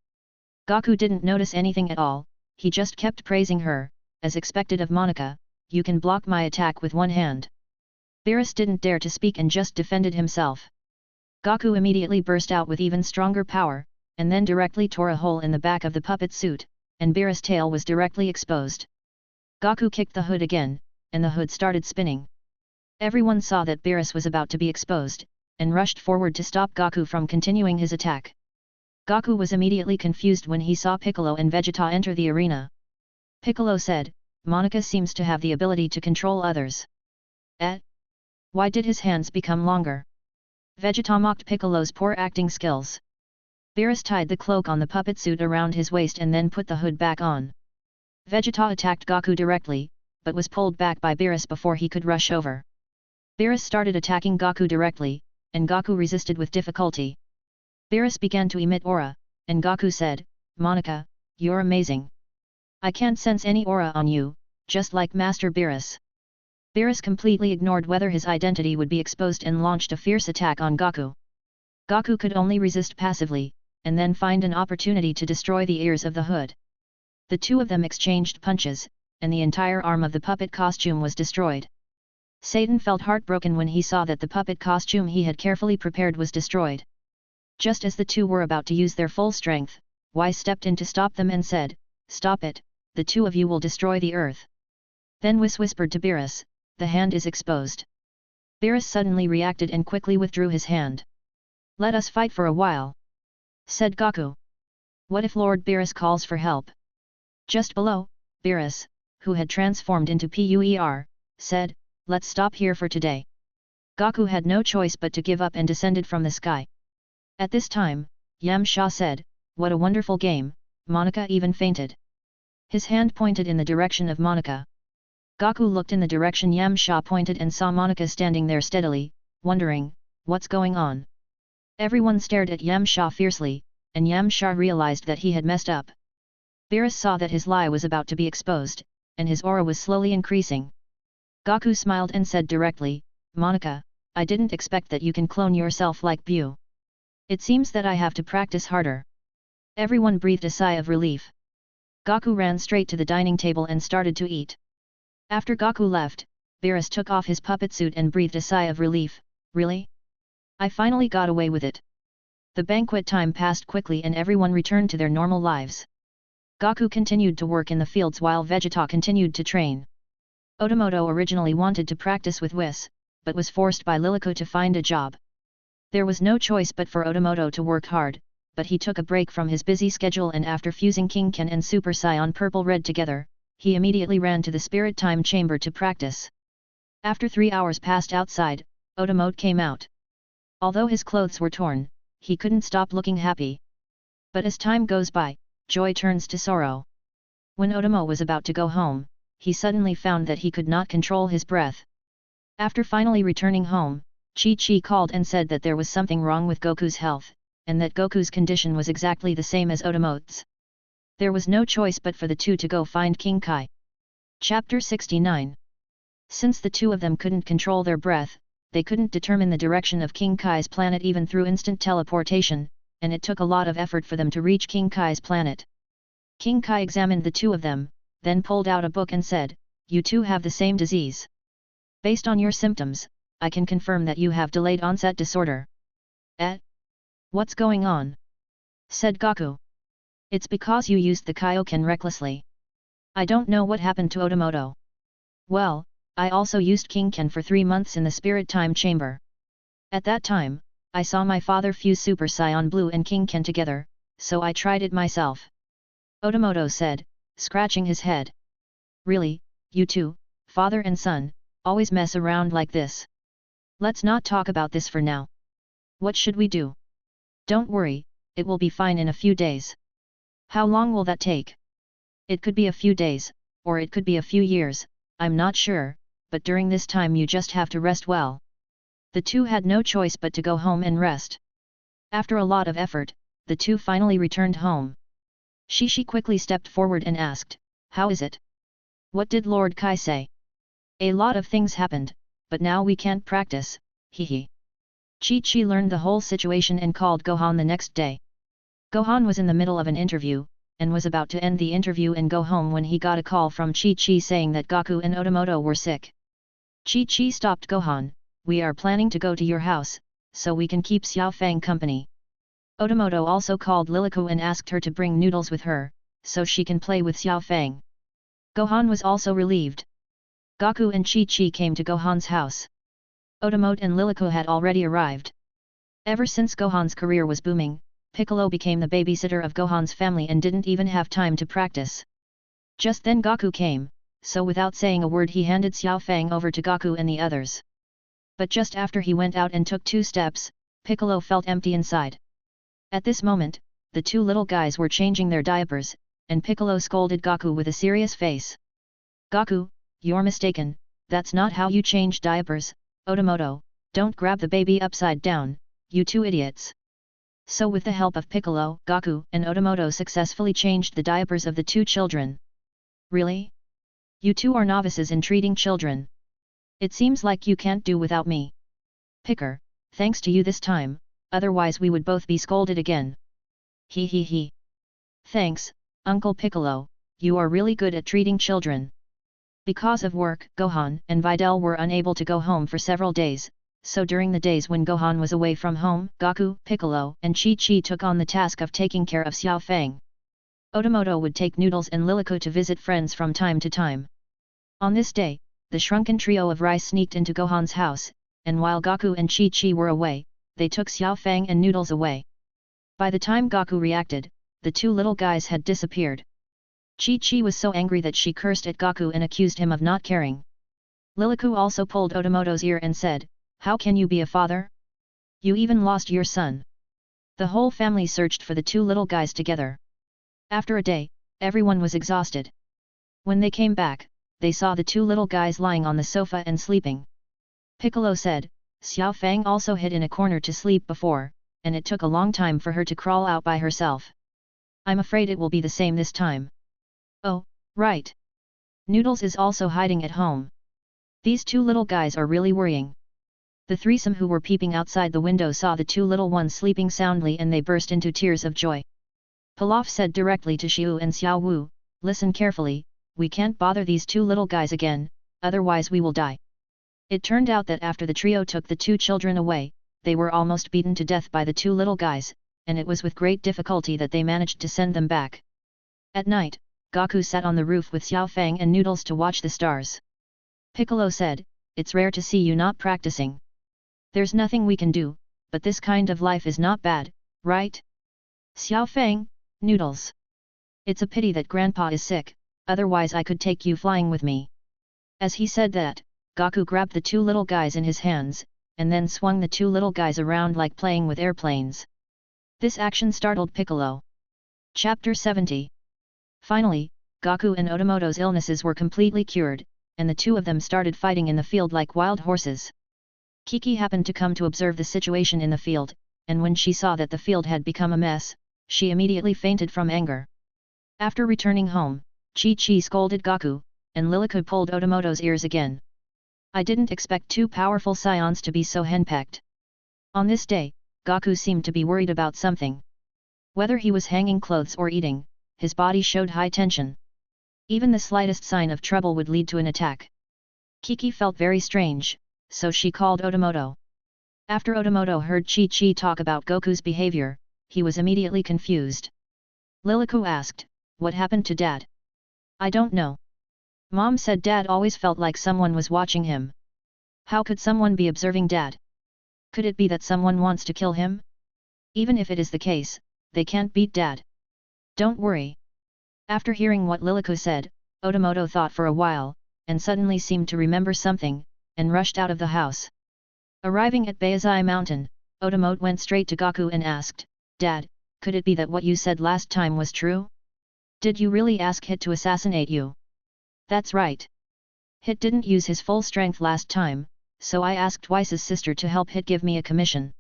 Speaker 1: Goku didn't notice anything at all, he just kept praising her, as expected of Monica, "You can block my attack with one hand." Beerus didn't dare to speak and just defended himself. Goku immediately burst out with even stronger power, and then directly tore a hole in the back of the puppet suit, and Beerus' tail was directly exposed. Goku kicked the hood again, and the hood started spinning. Everyone saw that Beerus was about to be exposed, and rushed forward to stop Goku from continuing his attack. Goku was immediately confused when he saw Piccolo and Vegeta enter the arena. Piccolo said, "Monica seems to have the ability to control others." Why did his hands become longer? Vegeta mocked Piccolo's poor acting skills. Beerus tied the cloak on the puppet suit around his waist and then put the hood back on. Vegeta attacked Goku directly, but was pulled back by Beerus before he could rush over. Beerus started attacking Goku directly, and Goku resisted with difficulty. Beerus began to emit aura, and Goku said, "Monica, you're amazing. I can't sense any aura on you, just like Master Beerus." Beerus completely ignored whether his identity would be exposed and launched a fierce attack on Goku. Goku could only resist passively, and then find an opportunity to destroy the ears of the hood. The two of them exchanged punches, and the entire arm of the puppet costume was destroyed. Satan felt heartbroken when he saw that the puppet costume he had carefully prepared was destroyed. Just as the two were about to use their full strength, Y stepped in to stop them and said, "Stop it, the two of you will destroy the earth." Then Whis whispered to Beerus, "The hand is exposed." Beerus suddenly reacted and quickly withdrew his hand. "Let us fight for a while," said Goku. "What if Lord Beerus calls for help?" Just below, Beerus, who had transformed into Puer, said, "Let's stop here for today." Goku had no choice but to give up and descended from the sky. At this time, Yamcha said, "What a wonderful game." Monica even fainted. His hand pointed in the direction of Monica. Goku looked in the direction Yamcha pointed and saw Monica standing there steadily, wondering, what's going on? Everyone stared at Yamcha fiercely, and Yamcha realized that he had messed up. Beerus saw that his lie was about to be exposed, and his aura was slowly increasing. Goku smiled and said directly, "Monica, I didn't expect that you can clone yourself like Bu. It seems that I have to practice harder." Everyone breathed a sigh of relief. Goku ran straight to the dining table and started to eat. After Goku left, Beerus took off his puppet suit and breathed a sigh of relief, "Really? I finally got away with it." The banquet time passed quickly and everyone returned to their normal lives. Goku continued to work in the fields while Vegeta continued to train. Otomoto originally wanted to practice with Whis, but was forced by Liliko to find a job. There was no choice but for Otomoto to work hard, but he took a break from his busy schedule and after fusing King Ken and Super Saiyan Purple Red together, he immediately ran to the Spirit Time Chamber to practice. After 3 hours passed outside, Otomoto came out. Although his clothes were torn, he couldn't stop looking happy. But as time goes by, joy turns to sorrow. When Otomo was about to go home, he suddenly found that he could not control his breath. After finally returning home, Chi-Chi called and said that there was something wrong with Goku's health, and that Goku's condition was exactly the same as Otomo's. There was no choice but for the two to go find King Kai. Chapter 69. Since the two of them couldn't control their breath, they couldn't determine the direction of King Kai's planet even through instant teleportation, and it took a lot of effort for them to reach King Kai's planet. King Kai examined the two of them, then pulled out a book and said, "You two have the same disease. Based on your symptoms, I can confirm that you have delayed onset disorder." What's going on?" said Goku. It's because you used the Kaioken recklessly. I don't know what happened to Otomoto. Well, I also used Kingken for 3 months in the Spirit Time Chamber. At that time, I saw my father fuse Super Saiyan Blue and Kingken together, so I tried it myself. Otomoto said, scratching his head. Really, you two, father and son, always mess around like this. Let's not talk about this for now. What should we do? Don't worry, it will be fine in a few days. How long will that take? It could be a few days, or it could be a few years, I'm not sure, but during this time you just have to rest well. The two had no choice but to go home and rest. After a lot of effort, the two finally returned home. Shishi quickly stepped forward and asked, how is it? What did Lord Kai say? A lot of things happened, but now we can't practice, hehe. Chi-Chi learned the whole situation and called Gohan the next day. Gohan was in the middle of an interview, and was about to end the interview and go home when he got a call from Chi-Chi saying that Goku and Otomoto were sick. Chi-Chi stopped Gohan, we are planning to go to your house, so we can keep Xiao Fang company. Otomoto also called Liliku and asked her to bring noodles with her, so she can play with Xiao Fang. Gohan was also relieved. Goku and Chi-Chi came to Gohan's house. Otomoto and Liliku had already arrived. Ever since Gohan's career was booming, Piccolo became the babysitter of Gohan's family and didn't even have time to practice. Just then Goku came, so without saying a word he handed Xiao Fang over to Goku and the others. But just after he went out and took 2 steps, Piccolo felt empty inside. At this moment, the 2 little guys were changing their diapers, and Piccolo scolded Goku with a serious face. Goku, you're mistaken, that's not how you change diapers, Otomoto, don't grab the baby upside down, you 2 idiots. So with the help of Piccolo, Goku and Otomoto successfully changed the diapers of the 2 children. Really? You 2 are novices in treating children. It seems like you can't do without me. Picker, thanks to you this time, otherwise we would both be scolded again. He he he. Thanks, Uncle Piccolo, you are really good at treating children. Because of work, Gohan and Videl were unable to go home for several days. So during the days when Gohan was away from home, Goku, Piccolo and Chi-Chi took on the task of taking care of Xiao Fang. Otomoto would take Noodles and Liliku to visit friends from time to time. On this day, the shrunken trio of rice sneaked into Gohan's house, and while Goku and Chi-Chi were away, they took Xiao Fang and Noodles away. By the time Goku reacted, the 2 little guys had disappeared. Chi-Chi was so angry that she cursed at Goku and accused him of not caring. Liliku also pulled Otomoto's ear and said, how can you be a father? You even lost your son. The whole family searched for the 2 little guys together. After a day, everyone was exhausted. When they came back, they saw the 2 little guys lying on the sofa and sleeping. Piccolo said, Xiao Fang also hid in a corner to sleep before, and it took a long time for her to crawl out by herself. I'm afraid it will be the same this time. Oh, right. Noodles is also hiding at home. These 2 little guys are really worrying. The threesome who were peeping outside the window saw the 2 little ones sleeping soundly and they burst into tears of joy. Pilaf said directly to Xiu and Xiao Wu, listen carefully, we can't bother these 2 little guys again, otherwise we will die. It turned out that after the trio took the 2 children away, they were almost beaten to death by the 2 little guys, and it was with great difficulty that they managed to send them back. At night, Goku sat on the roof with Xiao Fang and Noodles to watch the stars. Piccolo said, it's rare to see you not practicing. There's nothing we can do, but this kind of life is not bad, right? Xiao Fang, Noodles. It's a pity that Grandpa is sick, otherwise I could take you flying with me. As he said that, Goku grabbed the 2 little guys in his hands, and then swung the 2 little guys around like playing with airplanes. This action startled Piccolo. Chapter 70. Finally, Goku and Otomoto's illnesses were completely cured, and the 2 of them started fighting in the field like wild horses. Kiki happened to come to observe the situation in the field, and when she saw that the field had become a mess, she immediately fainted from anger. After returning home, Chi-Chi scolded Goku, and Liliku pulled Otomoto's ears again. I didn't expect 2 powerful scions to be so henpecked. On this day, Goku seemed to be worried about something. Whether he was hanging clothes or eating, his body showed high tension. Even the slightest sign of trouble would lead to an attack. Kiki felt very strange, so she called Otomoto. After Otomoto heard Chi-Chi talk about Goku's behavior, he was immediately confused. Lilico asked, "What happened to Dad?" "I don't know. Mom said Dad always felt like someone was watching him." "How could someone be observing Dad? Could it be that someone wants to kill him? Even if it is the case, they can't beat Dad. Don't worry." After hearing what Lilico said, Otomoto thought for a while, and suddenly seemed to remember something, and rushed out of the house. Arriving at Bayazai Mountain, Otomoto went straight to Gaku and asked, "Dad, could it be that what you said last time was true? Did you really ask Hit to assassinate you?" "That's right. Hit didn't use his full strength last time, so I asked Weiss's sister to help Hit give me a commission.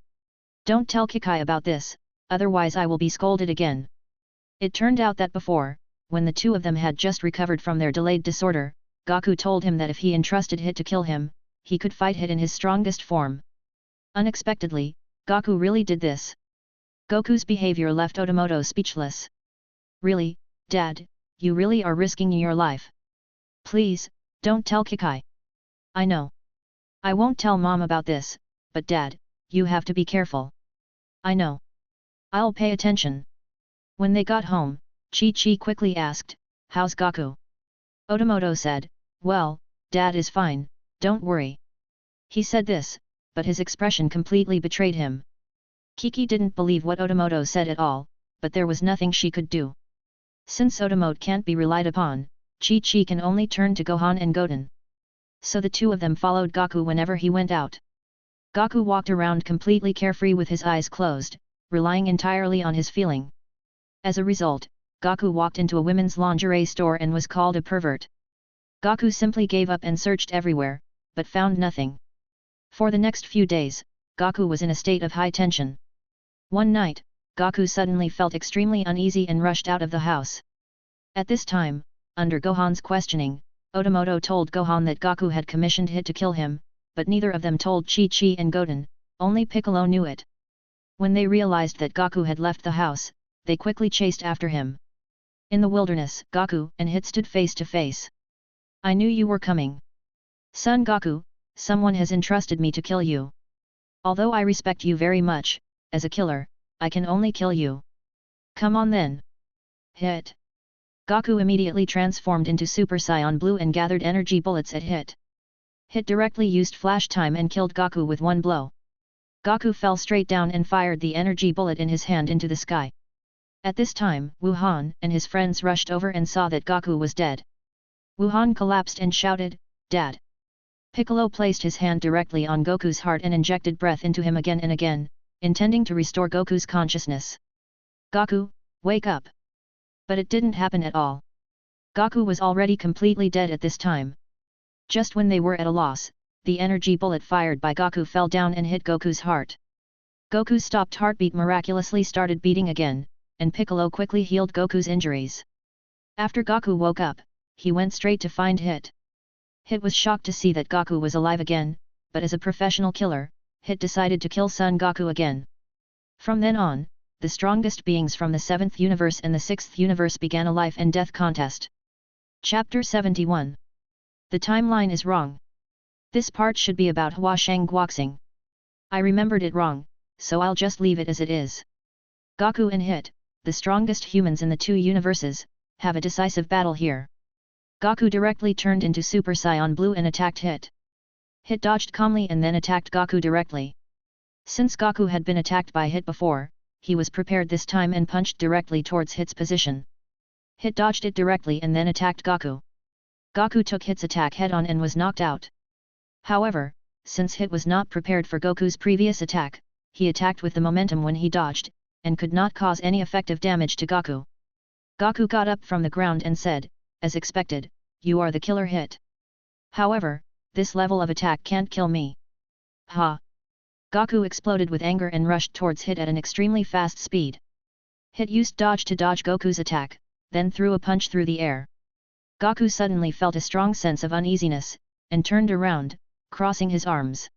Speaker 1: Don't tell Kikai about this, otherwise I will be scolded again." It turned out that before, when the two of them had just recovered from their delayed disorder, Gaku told him that if he entrusted Hit to kill him, he could fight Hit in his strongest form. Unexpectedly, Gaku really did this. Goku's behavior left Otomoto speechless. "Really, Dad, you really are risking your life. Please, don't tell Kikai." "I know. I won't tell Mom about this, but Dad, you have to be careful." "I know. I'll pay attention." When they got home, Chi-Chi quickly asked, "How's Gaku?" Otomoto said, "Well, Dad is fine, don't worry." He said this, but his expression completely betrayed him. Kiki didn't believe what Otomoto said at all, but there was nothing she could do. Since Otomoto can't be relied upon, Chi-Chi can only turn to Gohan and Goten. So the two of them followed Gaku whenever he went out. Gaku walked around completely carefree with his eyes closed, relying entirely on his feeling. As a result, Gaku walked into a women's lingerie store and was called a pervert. Gaku simply gave up and searched everywhere, but found nothing. For the next few days, Gaku was in a state of high tension. One night, Gaku suddenly felt extremely uneasy and rushed out of the house. At this time, under Gohan's questioning, Otomoto told Gohan that Gaku had commissioned Hit to kill him, but neither of them told Chi-Chi and Goten, only Piccolo knew it. When they realized that Gaku had left the house, they quickly chased after him. In the wilderness, Gaku and Hit stood face to face. "I knew you were coming. Son Gaku, someone has entrusted me to kill you. Although I respect you very much, as a killer, I can only kill you. Come on then." Hit. Gaku immediately transformed into Super Saiyan Blue and gathered energy bullets at Hit. Hit directly used flash time and killed Gaku with one blow. Gaku fell straight down and fired the energy bullet in his hand into the sky. At this time, Wuhan and his friends rushed over and saw that Gaku was dead. Wuhan collapsed and shouted, "Dad!" Piccolo placed his hand directly on Goku's heart and injected breath into him again and again, intending to restore Goku's consciousness. "Gaku, wake up!" But it didn't happen at all. Gaku was already completely dead at this time. Just when they were at a loss, the energy bullet fired by Gaku fell down and hit Goku's heart. Goku's stopped heartbeat miraculously started beating again, and Piccolo quickly healed Goku's injuries. After Gaku woke up, he went straight to find Hit. Hit was shocked to see that Gaku was alive again, but as a professional killer, Hit decided to kill Son Goku again. From then on, the strongest beings from the 7th universe and the 6th universe began a life and death contest. Chapter 71. The timeline is wrong. This part should be about Hua Shang Guoxing. I remembered it wrong, so I'll just leave it as it is. Gaku and Hit, the strongest humans in the two universes, have a decisive battle here. Gaku directly turned into Super Saiyan Blue and attacked Hit. Hit dodged calmly and then attacked Gaku directly. Since Gaku had been attacked by Hit before, he was prepared this time and punched directly towards Hit's position. Hit dodged it directly and then attacked Gaku. Gaku took Hit's attack head-on and was knocked out. However, since Hit was not prepared for Goku's previous attack, he attacked with the momentum when he dodged, and could not cause any effective damage to Gaku. Gaku got up from the ground and said, "As expected, you are the killer Hit. However, this level of attack can't kill me." Ha! Gaku exploded with anger and rushed towards Hit at an extremely fast speed. Hit used dodge to dodge Goku's attack, then threw a punch through the air. Gaku suddenly felt a strong sense of uneasiness, and turned around, crossing his arms.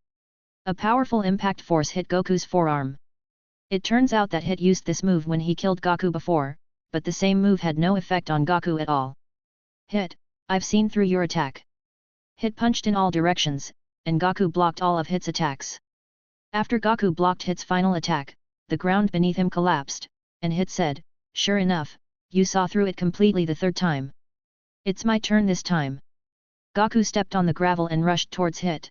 Speaker 1: A powerful impact force hit Goku's forearm. It turns out that Hit used this move when he killed Gaku before, but the same move had no effect on Gaku at all. "Hit, I've seen through your attack." Hit punched in all directions, and Gaku blocked all of Hit's attacks. After Gaku blocked Hit's final attack, the ground beneath him collapsed, and Hit said, "Sure enough, you saw through it completely the third time. It's my turn this time. Gaku stepped on the gravel and rushed towards Hit.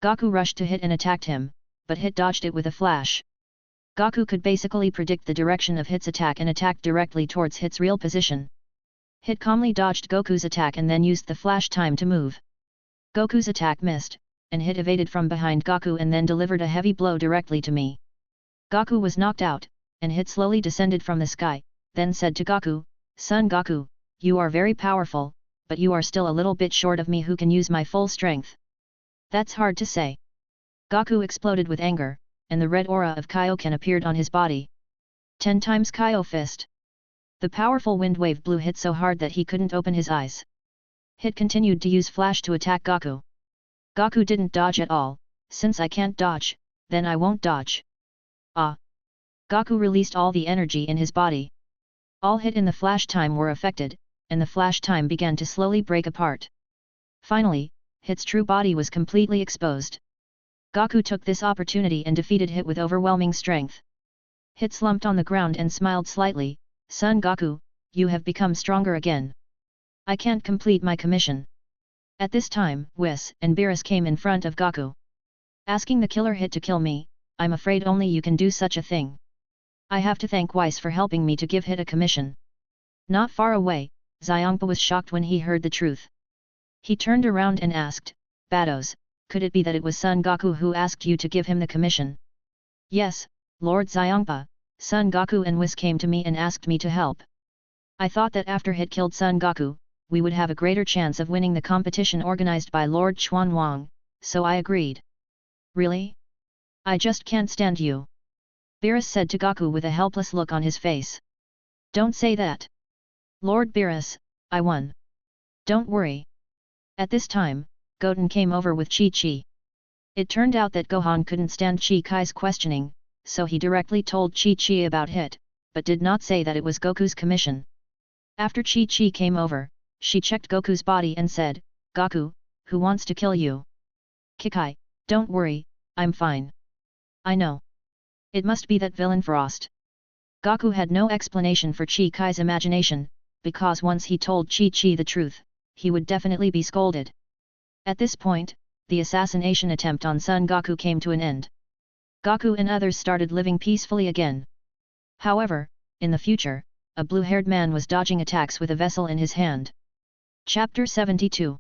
Speaker 1: Gaku rushed to Hit and attacked him, but Hit dodged it with a flash. Gaku could basically predict the direction of Hit's attack and attacked directly towards Hit's real position. Hit calmly dodged Goku's attack and then used the flash time to move. Goku's attack missed, and Hit evaded from behind Gaku and then delivered a heavy blow directly to me. Gaku was knocked out, and Hit slowly descended from the sky, then said to Gaku, "Son Gaku, you are very powerful, but you are still a little bit short of me who can use my full strength." "That's hard to say." Gaku exploded with anger, and the red aura of Kaioken appeared on his body. 10 times Kaio Fist. The powerful wind wave blew Hit so hard that he couldn't open his eyes. Hit continued to use flash to attack Gaku. Gaku didn't dodge at all. "Since I can't dodge, then I won't dodge." Ah! Gaku released all the energy in his body. All Hit in the flash time were affected, and the flash time began to slowly break apart. Finally, Hit's true body was completely exposed. Gaku took this opportunity and defeated Hit with overwhelming strength. Hit slumped on the ground and smiled slightly. "Son Gaku, you have become stronger again. I can't complete my commission." At this time, Whis and Beerus came in front of Gaku. "Asking the killer Hit to kill me, I'm afraid only you can do such a thing. I have to thank Weiss for helping me to give Hit a commission." Not far away, Xiongpa was shocked when he heard the truth. He turned around and asked, "Bados, could it be that it was Son Gaku who asked you to give him the commission?" "Yes, Lord Xiongpa, Son Gaku and Whis came to me and asked me to help. I thought that after Hit killed Son Gaku, we would have a greater chance of winning the competition organized by Lord Xuanwang, so I agreed." "Really? I just can't stand you," Beerus said to Gaku with a helpless look on his face. "Don't say that. Lord Beerus, I won. Don't worry." At this time, Goten came over with Chi Chi. It turned out that Gohan couldn't stand Chi Kai's questioning, so he directly told Chi Chi about Hit, but did not say that it was Goku's commission. After Chi Chi came over, she checked Goku's body and said, "Gaku, who wants to kill you?" "Kikai, don't worry, I'm fine." "I know. It must be that villain Frost." Gaku had no explanation for Chi Kai's imagination, because once he told Chi Chi the truth, he would definitely be scolded. At this point, the assassination attempt on Son Gaku came to an end. Gaku and others started living peacefully again. However, in the future, a blue-haired man was dodging attacks with a vessel in his hand. Chapter 72.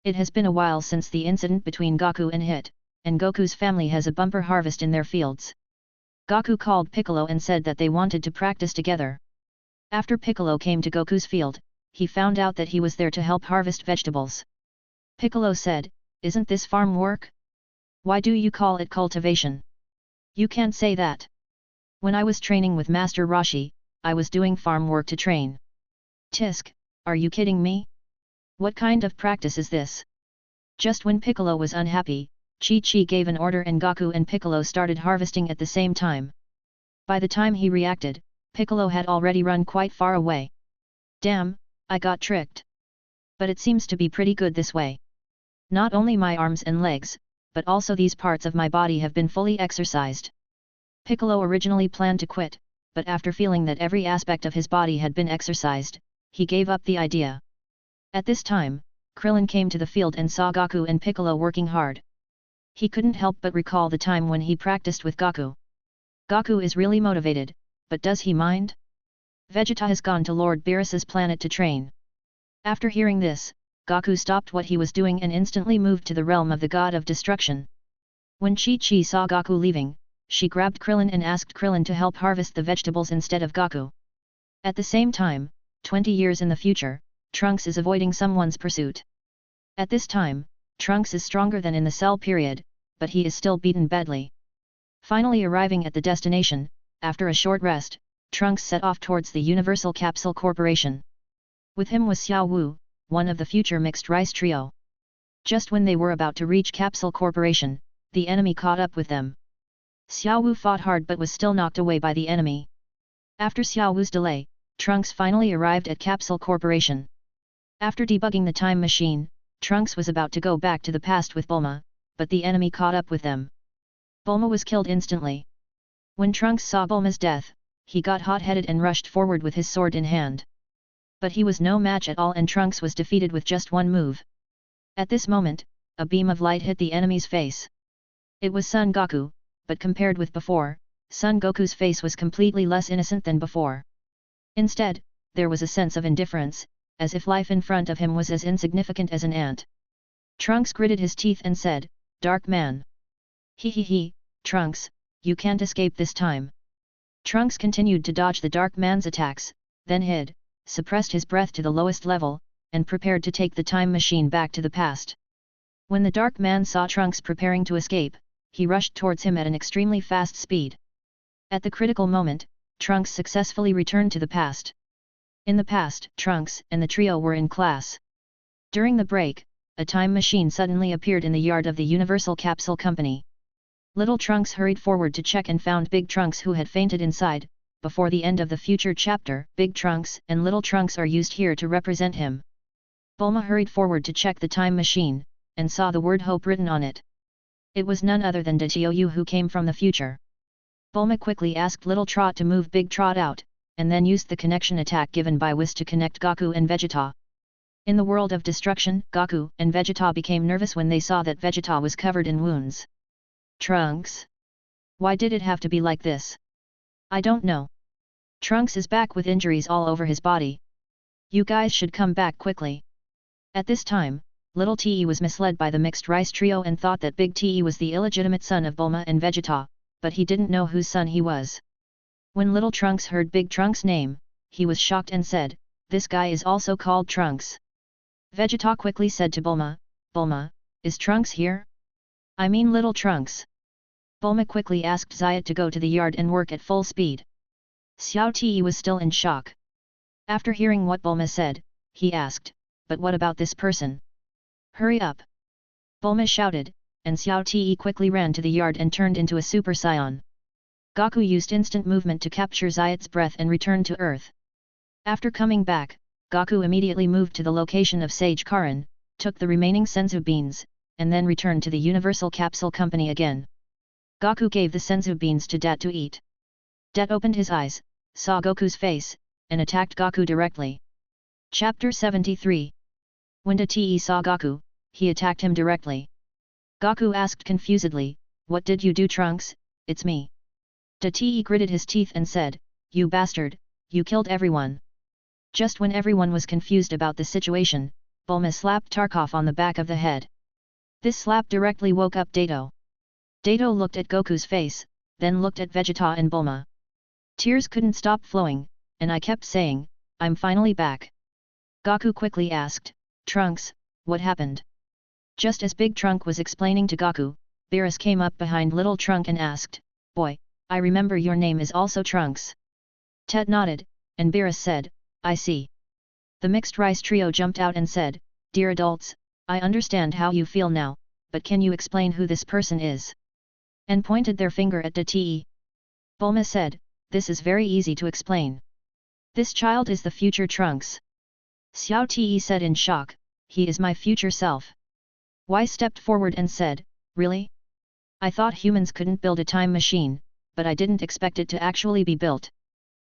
Speaker 1: It has been a while since the incident between Gaku and Hit, and Goku's family has a bumper harvest in their fields. Gaku called Piccolo and said that they wanted to practice together. After Piccolo came to Goku's field, he found out that he was there to help harvest vegetables. Piccolo said, "Isn't this farm work? Why do you call it cultivation? You can't say that. When I was training with Master Roshi, I was doing farm work to train." "Tisk, are you kidding me? What kind of practice is this?" Just when Piccolo was unhappy, Chi Chi gave an order and Gaku and Piccolo started harvesting at the same time. By the time he reacted, Piccolo had already run quite far away. "Damn, I got tricked. But it seems to be pretty good this way. Not only my arms and legs, but also these parts of my body have been fully exercised." Piccolo originally planned to quit, but after feeling that every aspect of his body had been exercised, he gave up the idea. At this time, Krillin came to the field and saw Gaku and Piccolo working hard. He couldn't help but recall the time when he practiced with Gaku. Gaku is really motivated, but does he mind? Vegeta has gone to Lord Beerus's planet to train. After hearing this, Gaku stopped what he was doing and instantly moved to the realm of the God of Destruction. When Chi Chi saw Gaku leaving, she grabbed Krillin and asked Krillin to help harvest the vegetables instead of Gaku. At the same time, 20 years in the future, Trunks is avoiding someone's pursuit. At this time, Trunks is stronger than in the Cell period, but he is still beaten badly. Finally arriving at the destination, after a short rest, Trunks set off towards the Universal Capsule Corporation. With him was Xiao Wu, one of the future Mixed Rice Trio. Just when they were about to reach Capsule Corporation, the enemy caught up with them. Xiao Wu fought hard but was still knocked away by the enemy. After Xiao Wu's delay, Trunks finally arrived at Capsule Corporation. After debugging the time machine, Trunks was about to go back to the past with Bulma, but the enemy caught up with them. Bulma was killed instantly. When Trunks saw Bulma's death, he got hot-headed and rushed forward with his sword in hand. But he was no match at all and Trunks was defeated with just one move. At this moment, a beam of light hit the enemy's face. It was Son Goku, but compared with before, Son Goku's face was completely less innocent than before. Instead, there was a sense of indifference, as if life in front of him was as insignificant as an ant. Trunks gritted his teeth and said, "Dark man. He, Trunks, you can't escape this time." Trunks continued to dodge the Dark Man's attacks, then hid, suppressed his breath to the lowest level, and prepared to take the time machine back to the past. When the Dark Man saw Trunks preparing to escape, he rushed towards him at an extremely fast speed. At the critical moment, Trunks successfully returned to the past. In the past, Trunks and the trio were in class. During the break, a time machine suddenly appeared in the yard of the Universal Capsule Company. Little Trunks hurried forward to check and found Big Trunks who had fainted inside. Before the end of the future chapter, Big Trunks and Little Trunks are used here to represent him. Bulma hurried forward to check the time machine, and saw the word hope written on it. It was none other than Tou who came from the future. Bulma quickly asked Little Trot to move Big Trot out, and then used the connection attack given by Whis to connect Goku and Vegeta. In the world of destruction, Goku and Vegeta became nervous when they saw that Vegeta was covered in wounds. Trunks? Why did it have to be like this? I don't know. Trunks is back with injuries all over his body. You guys should come back quickly. At this time, Little Te was misled by the mixed rice trio and thought that Big Te was the illegitimate son of Bulma and Vegeta, but he didn't know whose son he was. When Little Trunks heard Big Trunks' name, he was shocked and said, "This guy is also called Trunks." Vegeta quickly said to Bulma, "Bulma, is Trunks here? I mean Little Trunks." Bulma quickly asked Zayat to go to the yard and work at full speed. Xiao Te was still in shock. After hearing what Bulma said, he asked, "But what about this person? Hurry up!" Bulma shouted, and Xiao Te quickly ran to the yard and turned into a Super Saiyan. Goku used instant movement to capture Zayat's breath and returned to Earth. After coming back, Goku immediately moved to the location of Sage Karin, took the remaining senzu beans, and then returned to the Universal Capsule Company again. Goku gave the senzu beans to Dat to eat. Dat opened his eyes, saw Goku's face, and attacked Goku directly. Chapter 73. When Da Te saw Goku, he attacked him directly. Goku asked confusedly, "What did you do, Trunks? It's me." Da Te gritted his teeth and said, "You bastard, you killed everyone." Just when everyone was confused about the situation, Bulma slapped Tarkov on the back of the head. This slap directly woke up Dato. Dato looked at Goku's face, then looked at Vegeta and Bulma. Tears couldn't stop flowing, and I kept saying, "I'm finally back." Goku quickly asked, "Trunks, what happened?" Just as Big Trunk was explaining to Goku, Beerus came up behind Little Trunk and asked, "Boy, I remember your name is also Trunks." Tet nodded, and Beerus said, "I see." The mixed rice trio jumped out and said, "Dear adults, I understand how you feel now, but can you explain who this person is?" And pointed their finger at Da Te. Bulma said, "This is very easy to explain. This child is the future Trunks." Xiao Te said in shock, "He is my future self." Y stepped forward and said, "Really? I thought humans couldn't build a time machine, but I didn't expect it to actually be built.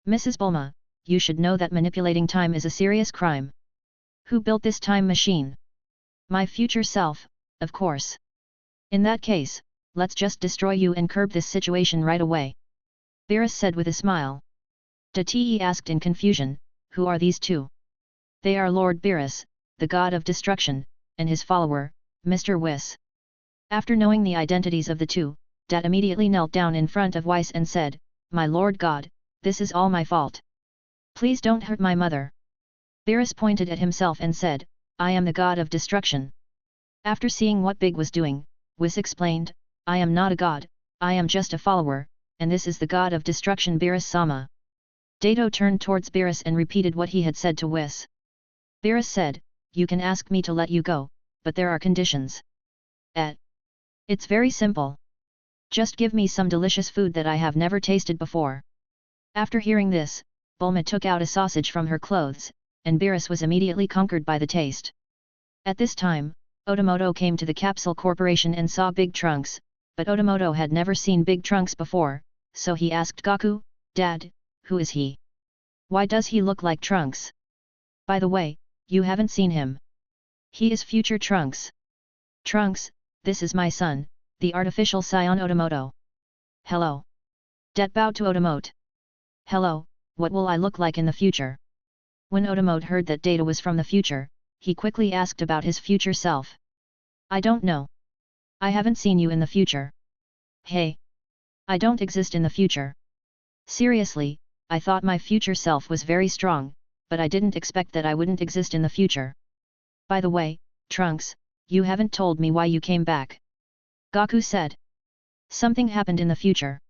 Speaker 1: Mrs. Bulma, you should know that manipulating time is a serious crime. Who built this time machine?" "My future self, of course." "In that case, let's just destroy you and curb this situation right away," Beerus said with a smile. Da Te asked in confusion, "Who are these two?" "They are Lord Beerus, the god of destruction, and his follower, Mr. Whis." After knowing the identities of the two, Dat immediately knelt down in front of Whis and said, "My Lord God, this is all my fault. Please don't hurt my mother." Beerus pointed at himself and said, "I am the god of destruction." After seeing what Big was doing, Whis explained, "I am not a god, I am just a follower, and this is the god of destruction Beerus-sama." Dato turned towards Beerus and repeated what he had said to Whis. Beerus said, "You can ask me to let you go, but there are conditions." It's very simple. Just give me some delicious food that I have never tasted before." After hearing this, Bulma took out a sausage from her clothes, and Beerus was immediately conquered by the taste. At this time, Otomoto came to the Capsule Corporation and saw Big Trunks, but Otomoto had never seen Big Trunks before, so he asked Goku, "Dad, who is he? Why does he look like Trunks? By the way, you haven't seen him. He is future Trunks. Trunks, this is my son, the artificial scion Otomoto. Hello. Det bowed to Otomote. Hello, what will I look like in the future? When Otomote heard that Data was from the future, he quickly asked about his future self. I don't know. I haven't seen you in the future. Hey. I don't exist in the future. Seriously, I thought my future self was very strong, but I didn't expect that I wouldn't exist in the future. By the way, Trunks, you haven't told me why you came back. Goku said. Something happened in the future.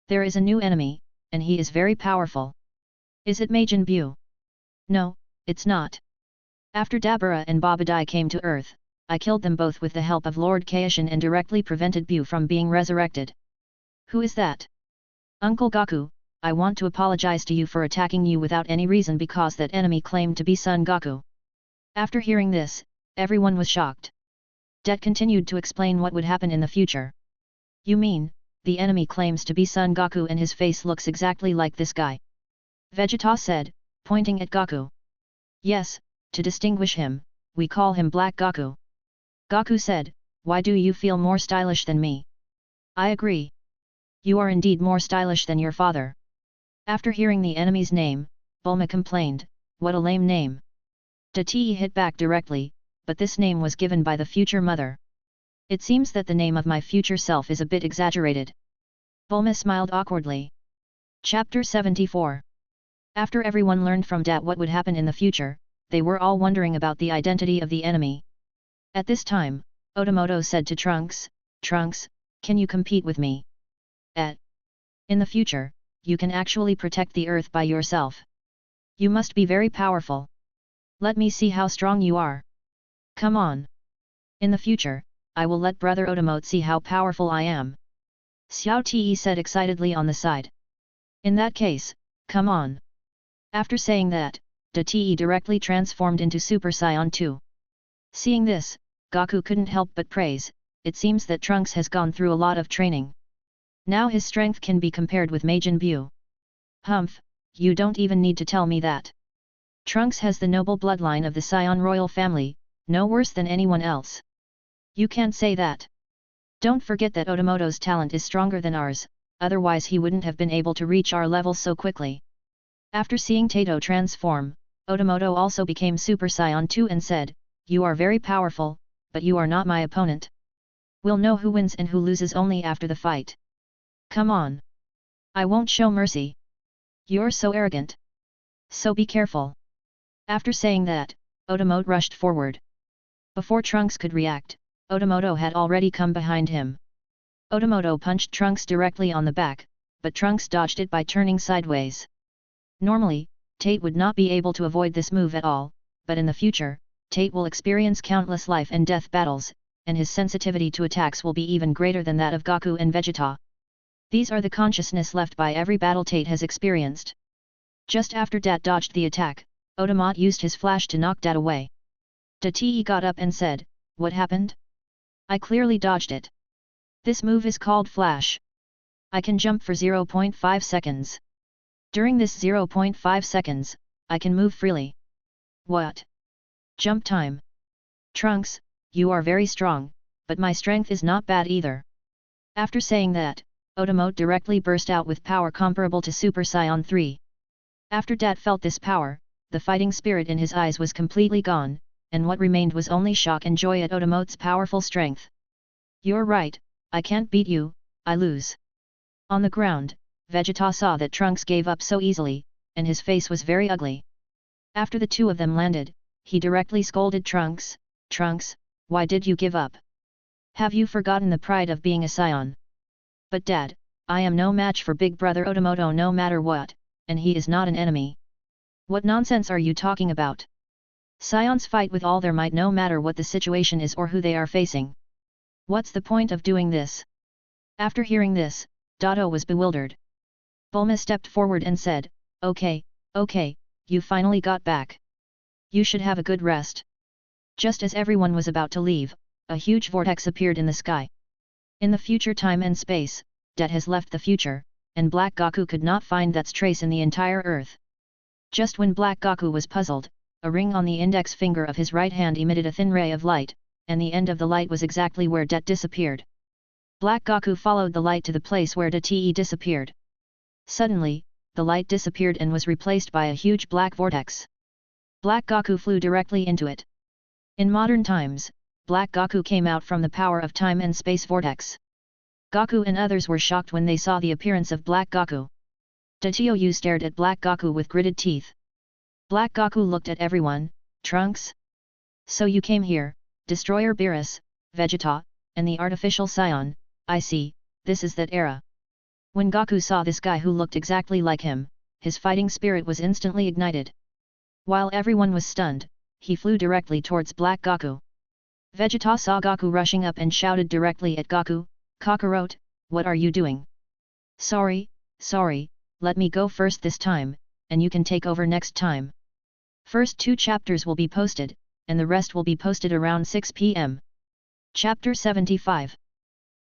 Speaker 1: There is a new enemy, and he is very powerful. Is it Majin Buu? No, it's not. After Dabura and Babadai came to Earth, I killed them both with the help of Lord Kaishin and directly prevented Buu from being resurrected. Who is that? Uncle Goku, I want to apologize to you for attacking you without any reason because that enemy claimed to be Son Goku. After hearing this, everyone was shocked. Det continued to explain what would happen in the future. You mean, the enemy claims to be Son Goku and his face looks exactly like this guy? Vegeta said, pointing at Goku. Yes, to distinguish him, we call him Black Goku. Goku said, why do you feel more stylish than me? I agree. You are indeed more stylish than your father. After hearing the enemy's name, Bulma complained, what a lame name. Dati hit back directly, but this name was given by the future mother. It seems that the name of my future self is a bit exaggerated. Bulma smiled awkwardly. Chapter 74. After everyone learned from Dat what would happen in the future, they were all wondering about the identity of the enemy. At this time, Otomoto said to Trunks, Trunks, can you compete with me? In the future, you can actually protect the Earth by yourself. You must be very powerful. Let me see how strong you are. Come on. In the future, I will let Brother Otomote see how powerful I am. Xiao Te said excitedly on the side. In that case, come on. After saying that, Da Te directly transformed into Super Saiyan 2. Seeing this, Goku couldn't help but praise, it seems that Trunks has gone through a lot of training. Now his strength can be compared with Majin Buu. Humph, you don't even need to tell me that. Trunks has the noble bloodline of the Saiyan royal family, no worse than anyone else. You can't say that. Don't forget that Otomoto's talent is stronger than ours, otherwise he wouldn't have been able to reach our level so quickly. After seeing Tato transform, Otomoto also became Super Saiyan 2 and said, you are very powerful, but you are not my opponent. We'll know who wins and who loses only after the fight. Come on. I won't show mercy. You're so arrogant. So be careful. After saying that, Otomoto rushed forward. Before Trunks could react, Otomoto had already come behind him. Otomoto punched Trunks directly on the back, but Trunks dodged it by turning sideways. Normally, Tate would not be able to avoid this move at all, but in the future, Tate will experience countless life and death battles, and his sensitivity to attacks will be even greater than that of Goku and Vegeta. These are the consciousness left by every battle Tate has experienced. Just after Dat dodged the attack, Otomoto used his flash to knock Dat away. Da Te got up and said, what happened? I clearly dodged it. This move is called flash. I can jump for 0.5 seconds. During this 0.5 seconds, I can move freely. What? Jump time. Trunks, you are very strong, but my strength is not bad either. After saying that, Otomoto directly burst out with power comparable to Super Saiyan 3. After Dat felt this power, the fighting spirit in his eyes was completely gone, and what remained was only shock and joy at Otomoto's powerful strength. You're right, I can't beat you, I lose. On the ground, Vegeta saw that Trunks gave up so easily, and his face was very ugly. After the two of them landed, he directly scolded Trunks, Trunks, why did you give up? Have you forgotten the pride of being a Saiyan? But Dad, I am no match for Big Brother Otomoto no matter what, and he is not an enemy. What nonsense are you talking about? Saiyans fight with all their might no matter what the situation is or who they are facing. What's the point of doing this? After hearing this, Dato was bewildered. Bulma stepped forward and said, okay, you finally got back. You should have a good rest. Just as everyone was about to leave, a huge vortex appeared in the sky. In the future time and space, Det has left the future, and Black Goku could not find that trace in the entire earth. Just when Black Goku was puzzled, a ring on the index finger of his right hand emitted a thin ray of light, and the end of the light was exactly where Det disappeared. Black Goku followed the light to the place where Det disappeared. Suddenly, the light disappeared and was replaced by a huge black vortex. Black Goku flew directly into it. In modern times, Black Goku came out from the power of time and space vortex. Goku and others were shocked when they saw the appearance of Black Goku. Yu stared at Black Goku with gritted teeth. Black Goku looked at everyone. Trunks? So you came here, Destroyer Beerus, Vegeta, and the artificial Saiyan. I see, this is that era. When Goku saw this guy who looked exactly like him, his fighting spirit was instantly ignited. While everyone was stunned, he flew directly towards Black Goku. Vegeta saw Goku rushing up and shouted directly at Goku, "Kakarot, what are you doing?" Sorry, let me go first this time, and you can take over next time. First 2 chapters will be posted, and the rest will be posted around 6 p.m. Chapter 75.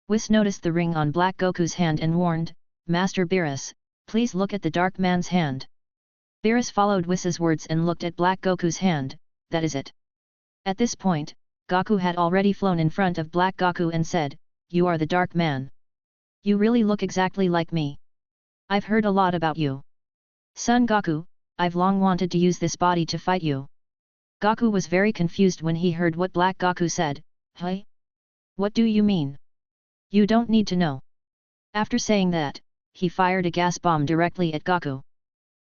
Speaker 1: Whis noticed the ring on Black Goku's hand and warned, "Master Beerus, please look at the dark man's hand." Beerus followed Whis's words and looked at Black Goku's hand. That is it. At this point, Goku had already flown in front of Black Goku and said, "You are the dark man. You really look exactly like me. I've heard a lot about you. Son Goku, I've long wanted to use this body to fight you." Goku was very confused when he heard what Black Goku said. "Hey? What do you mean? You don't need to know." After saying that, he fired a gas bomb directly at Goku.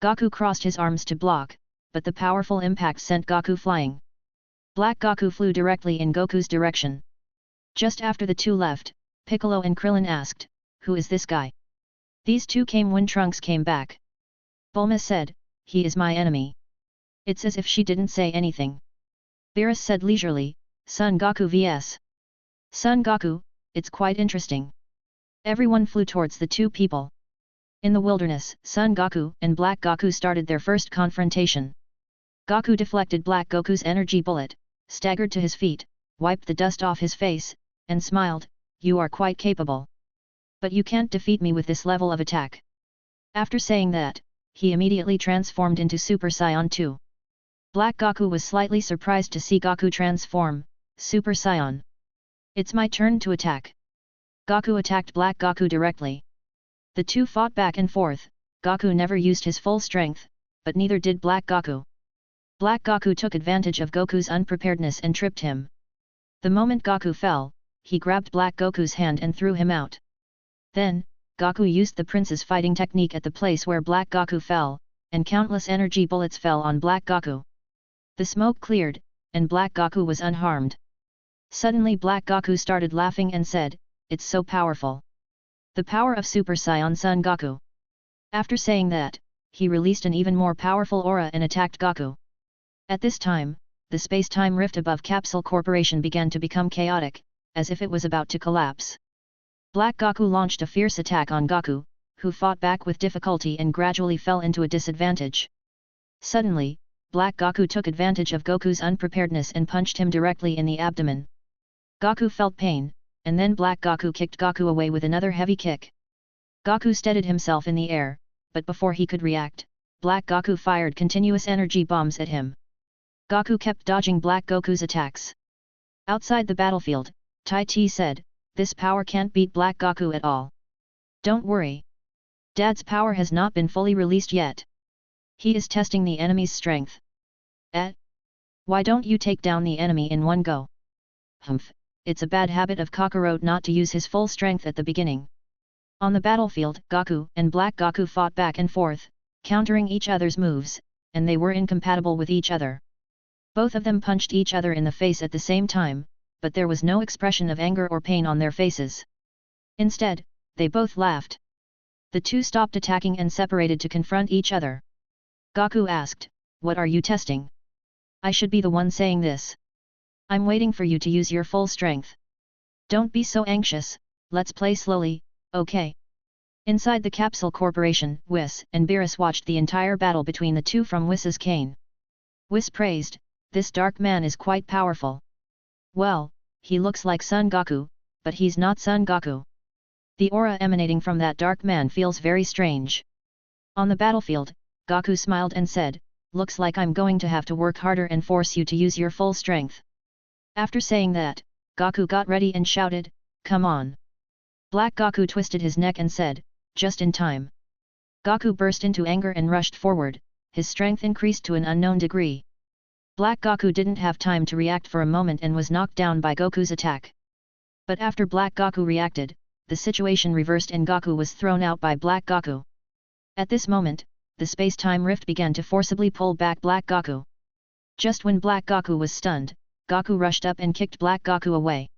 Speaker 1: Goku crossed his arms to block, but the powerful impact sent Goku flying. Black Goku flew directly in Goku's direction. Just after the two left, Piccolo and Krillin asked, "Who is this guy?" These two came when Trunks came back. Bulma said, "He is my enemy." It's as if she didn't say anything. Beerus said leisurely, "Son Goku vs. Son Goku, it's quite interesting." Everyone flew towards the two people. In the wilderness, Son Goku and Black Goku started their first confrontation. Goku deflected Black Goku's energy bullet, staggered to his feet, wiped the dust off his face, and smiled, "You are quite capable. But you can't defeat me with this level of attack." After saying that, he immediately transformed into Super Saiyan 2. Black Goku was slightly surprised to see Goku transform, Super Saiyan. "It's my turn to attack." Goku attacked Black Goku directly. The two fought back and forth. Goku never used his full strength, but neither did Black Goku. Black Goku took advantage of Goku's unpreparedness and tripped him. The moment Goku fell, he grabbed Black Goku's hand and threw him out. Then, Goku used the prince's fighting technique at the place where Black Goku fell, and countless energy bullets fell on Black Goku. The smoke cleared, and Black Goku was unharmed. Suddenly Black Goku started laughing and said, "It's so powerful. The power of Super Saiyan Son Goku." After saying that, he released an even more powerful aura and attacked Goku. At this time, the space-time rift above Capsule Corporation began to become chaotic, as if it was about to collapse. Black Goku launched a fierce attack on Goku, who fought back with difficulty and gradually fell into a disadvantage. Suddenly, Black Goku took advantage of Goku's unpreparedness and punched him directly in the abdomen. Goku felt pain, and then Black Goku kicked Goku away with another heavy kick. Goku steadied himself in the air, but before he could react, Black Goku fired continuous energy bombs at him. Goku kept dodging Black Goku's attacks. Outside the battlefield, Tai Chi said, "This power can't beat Black Goku at all. Don't worry. Dad's power has not been fully released yet. He is testing the enemy's strength." Why don't you take down the enemy in one go?" "Humph, it's a bad habit of Kakarot not to use his full strength at the beginning." On the battlefield, Goku and Black Goku fought back and forth, countering each other's moves, and they were incompatible with each other. Both of them punched each other in the face at the same time, but there was no expression of anger or pain on their faces. Instead, they both laughed. The two stopped attacking and separated to confront each other. Goku asked, "What are you testing? I should be the one saying this. I'm waiting for you to use your full strength. Don't be so anxious, let's play slowly, okay?" Inside the Capsule Corporation, Whis and Beerus watched the entire battle between the two from Whis's cane. Whis praised, "This dark man is quite powerful. Well, he looks like Son Goku, but he's not Son Goku." The aura emanating from that dark man feels very strange. On the battlefield, Goku smiled and said, "Looks like I'm going to have to work harder and force you to use your full strength." After saying that, Goku got ready and shouted, "Come on!" Black Goku twisted his neck and said, "Just in time." Goku burst into anger and rushed forward, his strength increased to an unknown degree. Black Goku didn't have time to react for a moment and was knocked down by Goku's attack. But after Black Goku reacted, the situation reversed and Goku was thrown out by Black Goku. At this moment, the space-time rift began to forcibly pull back Black Goku. Just when Black Goku was stunned, Goku rushed up and kicked Black Goku away.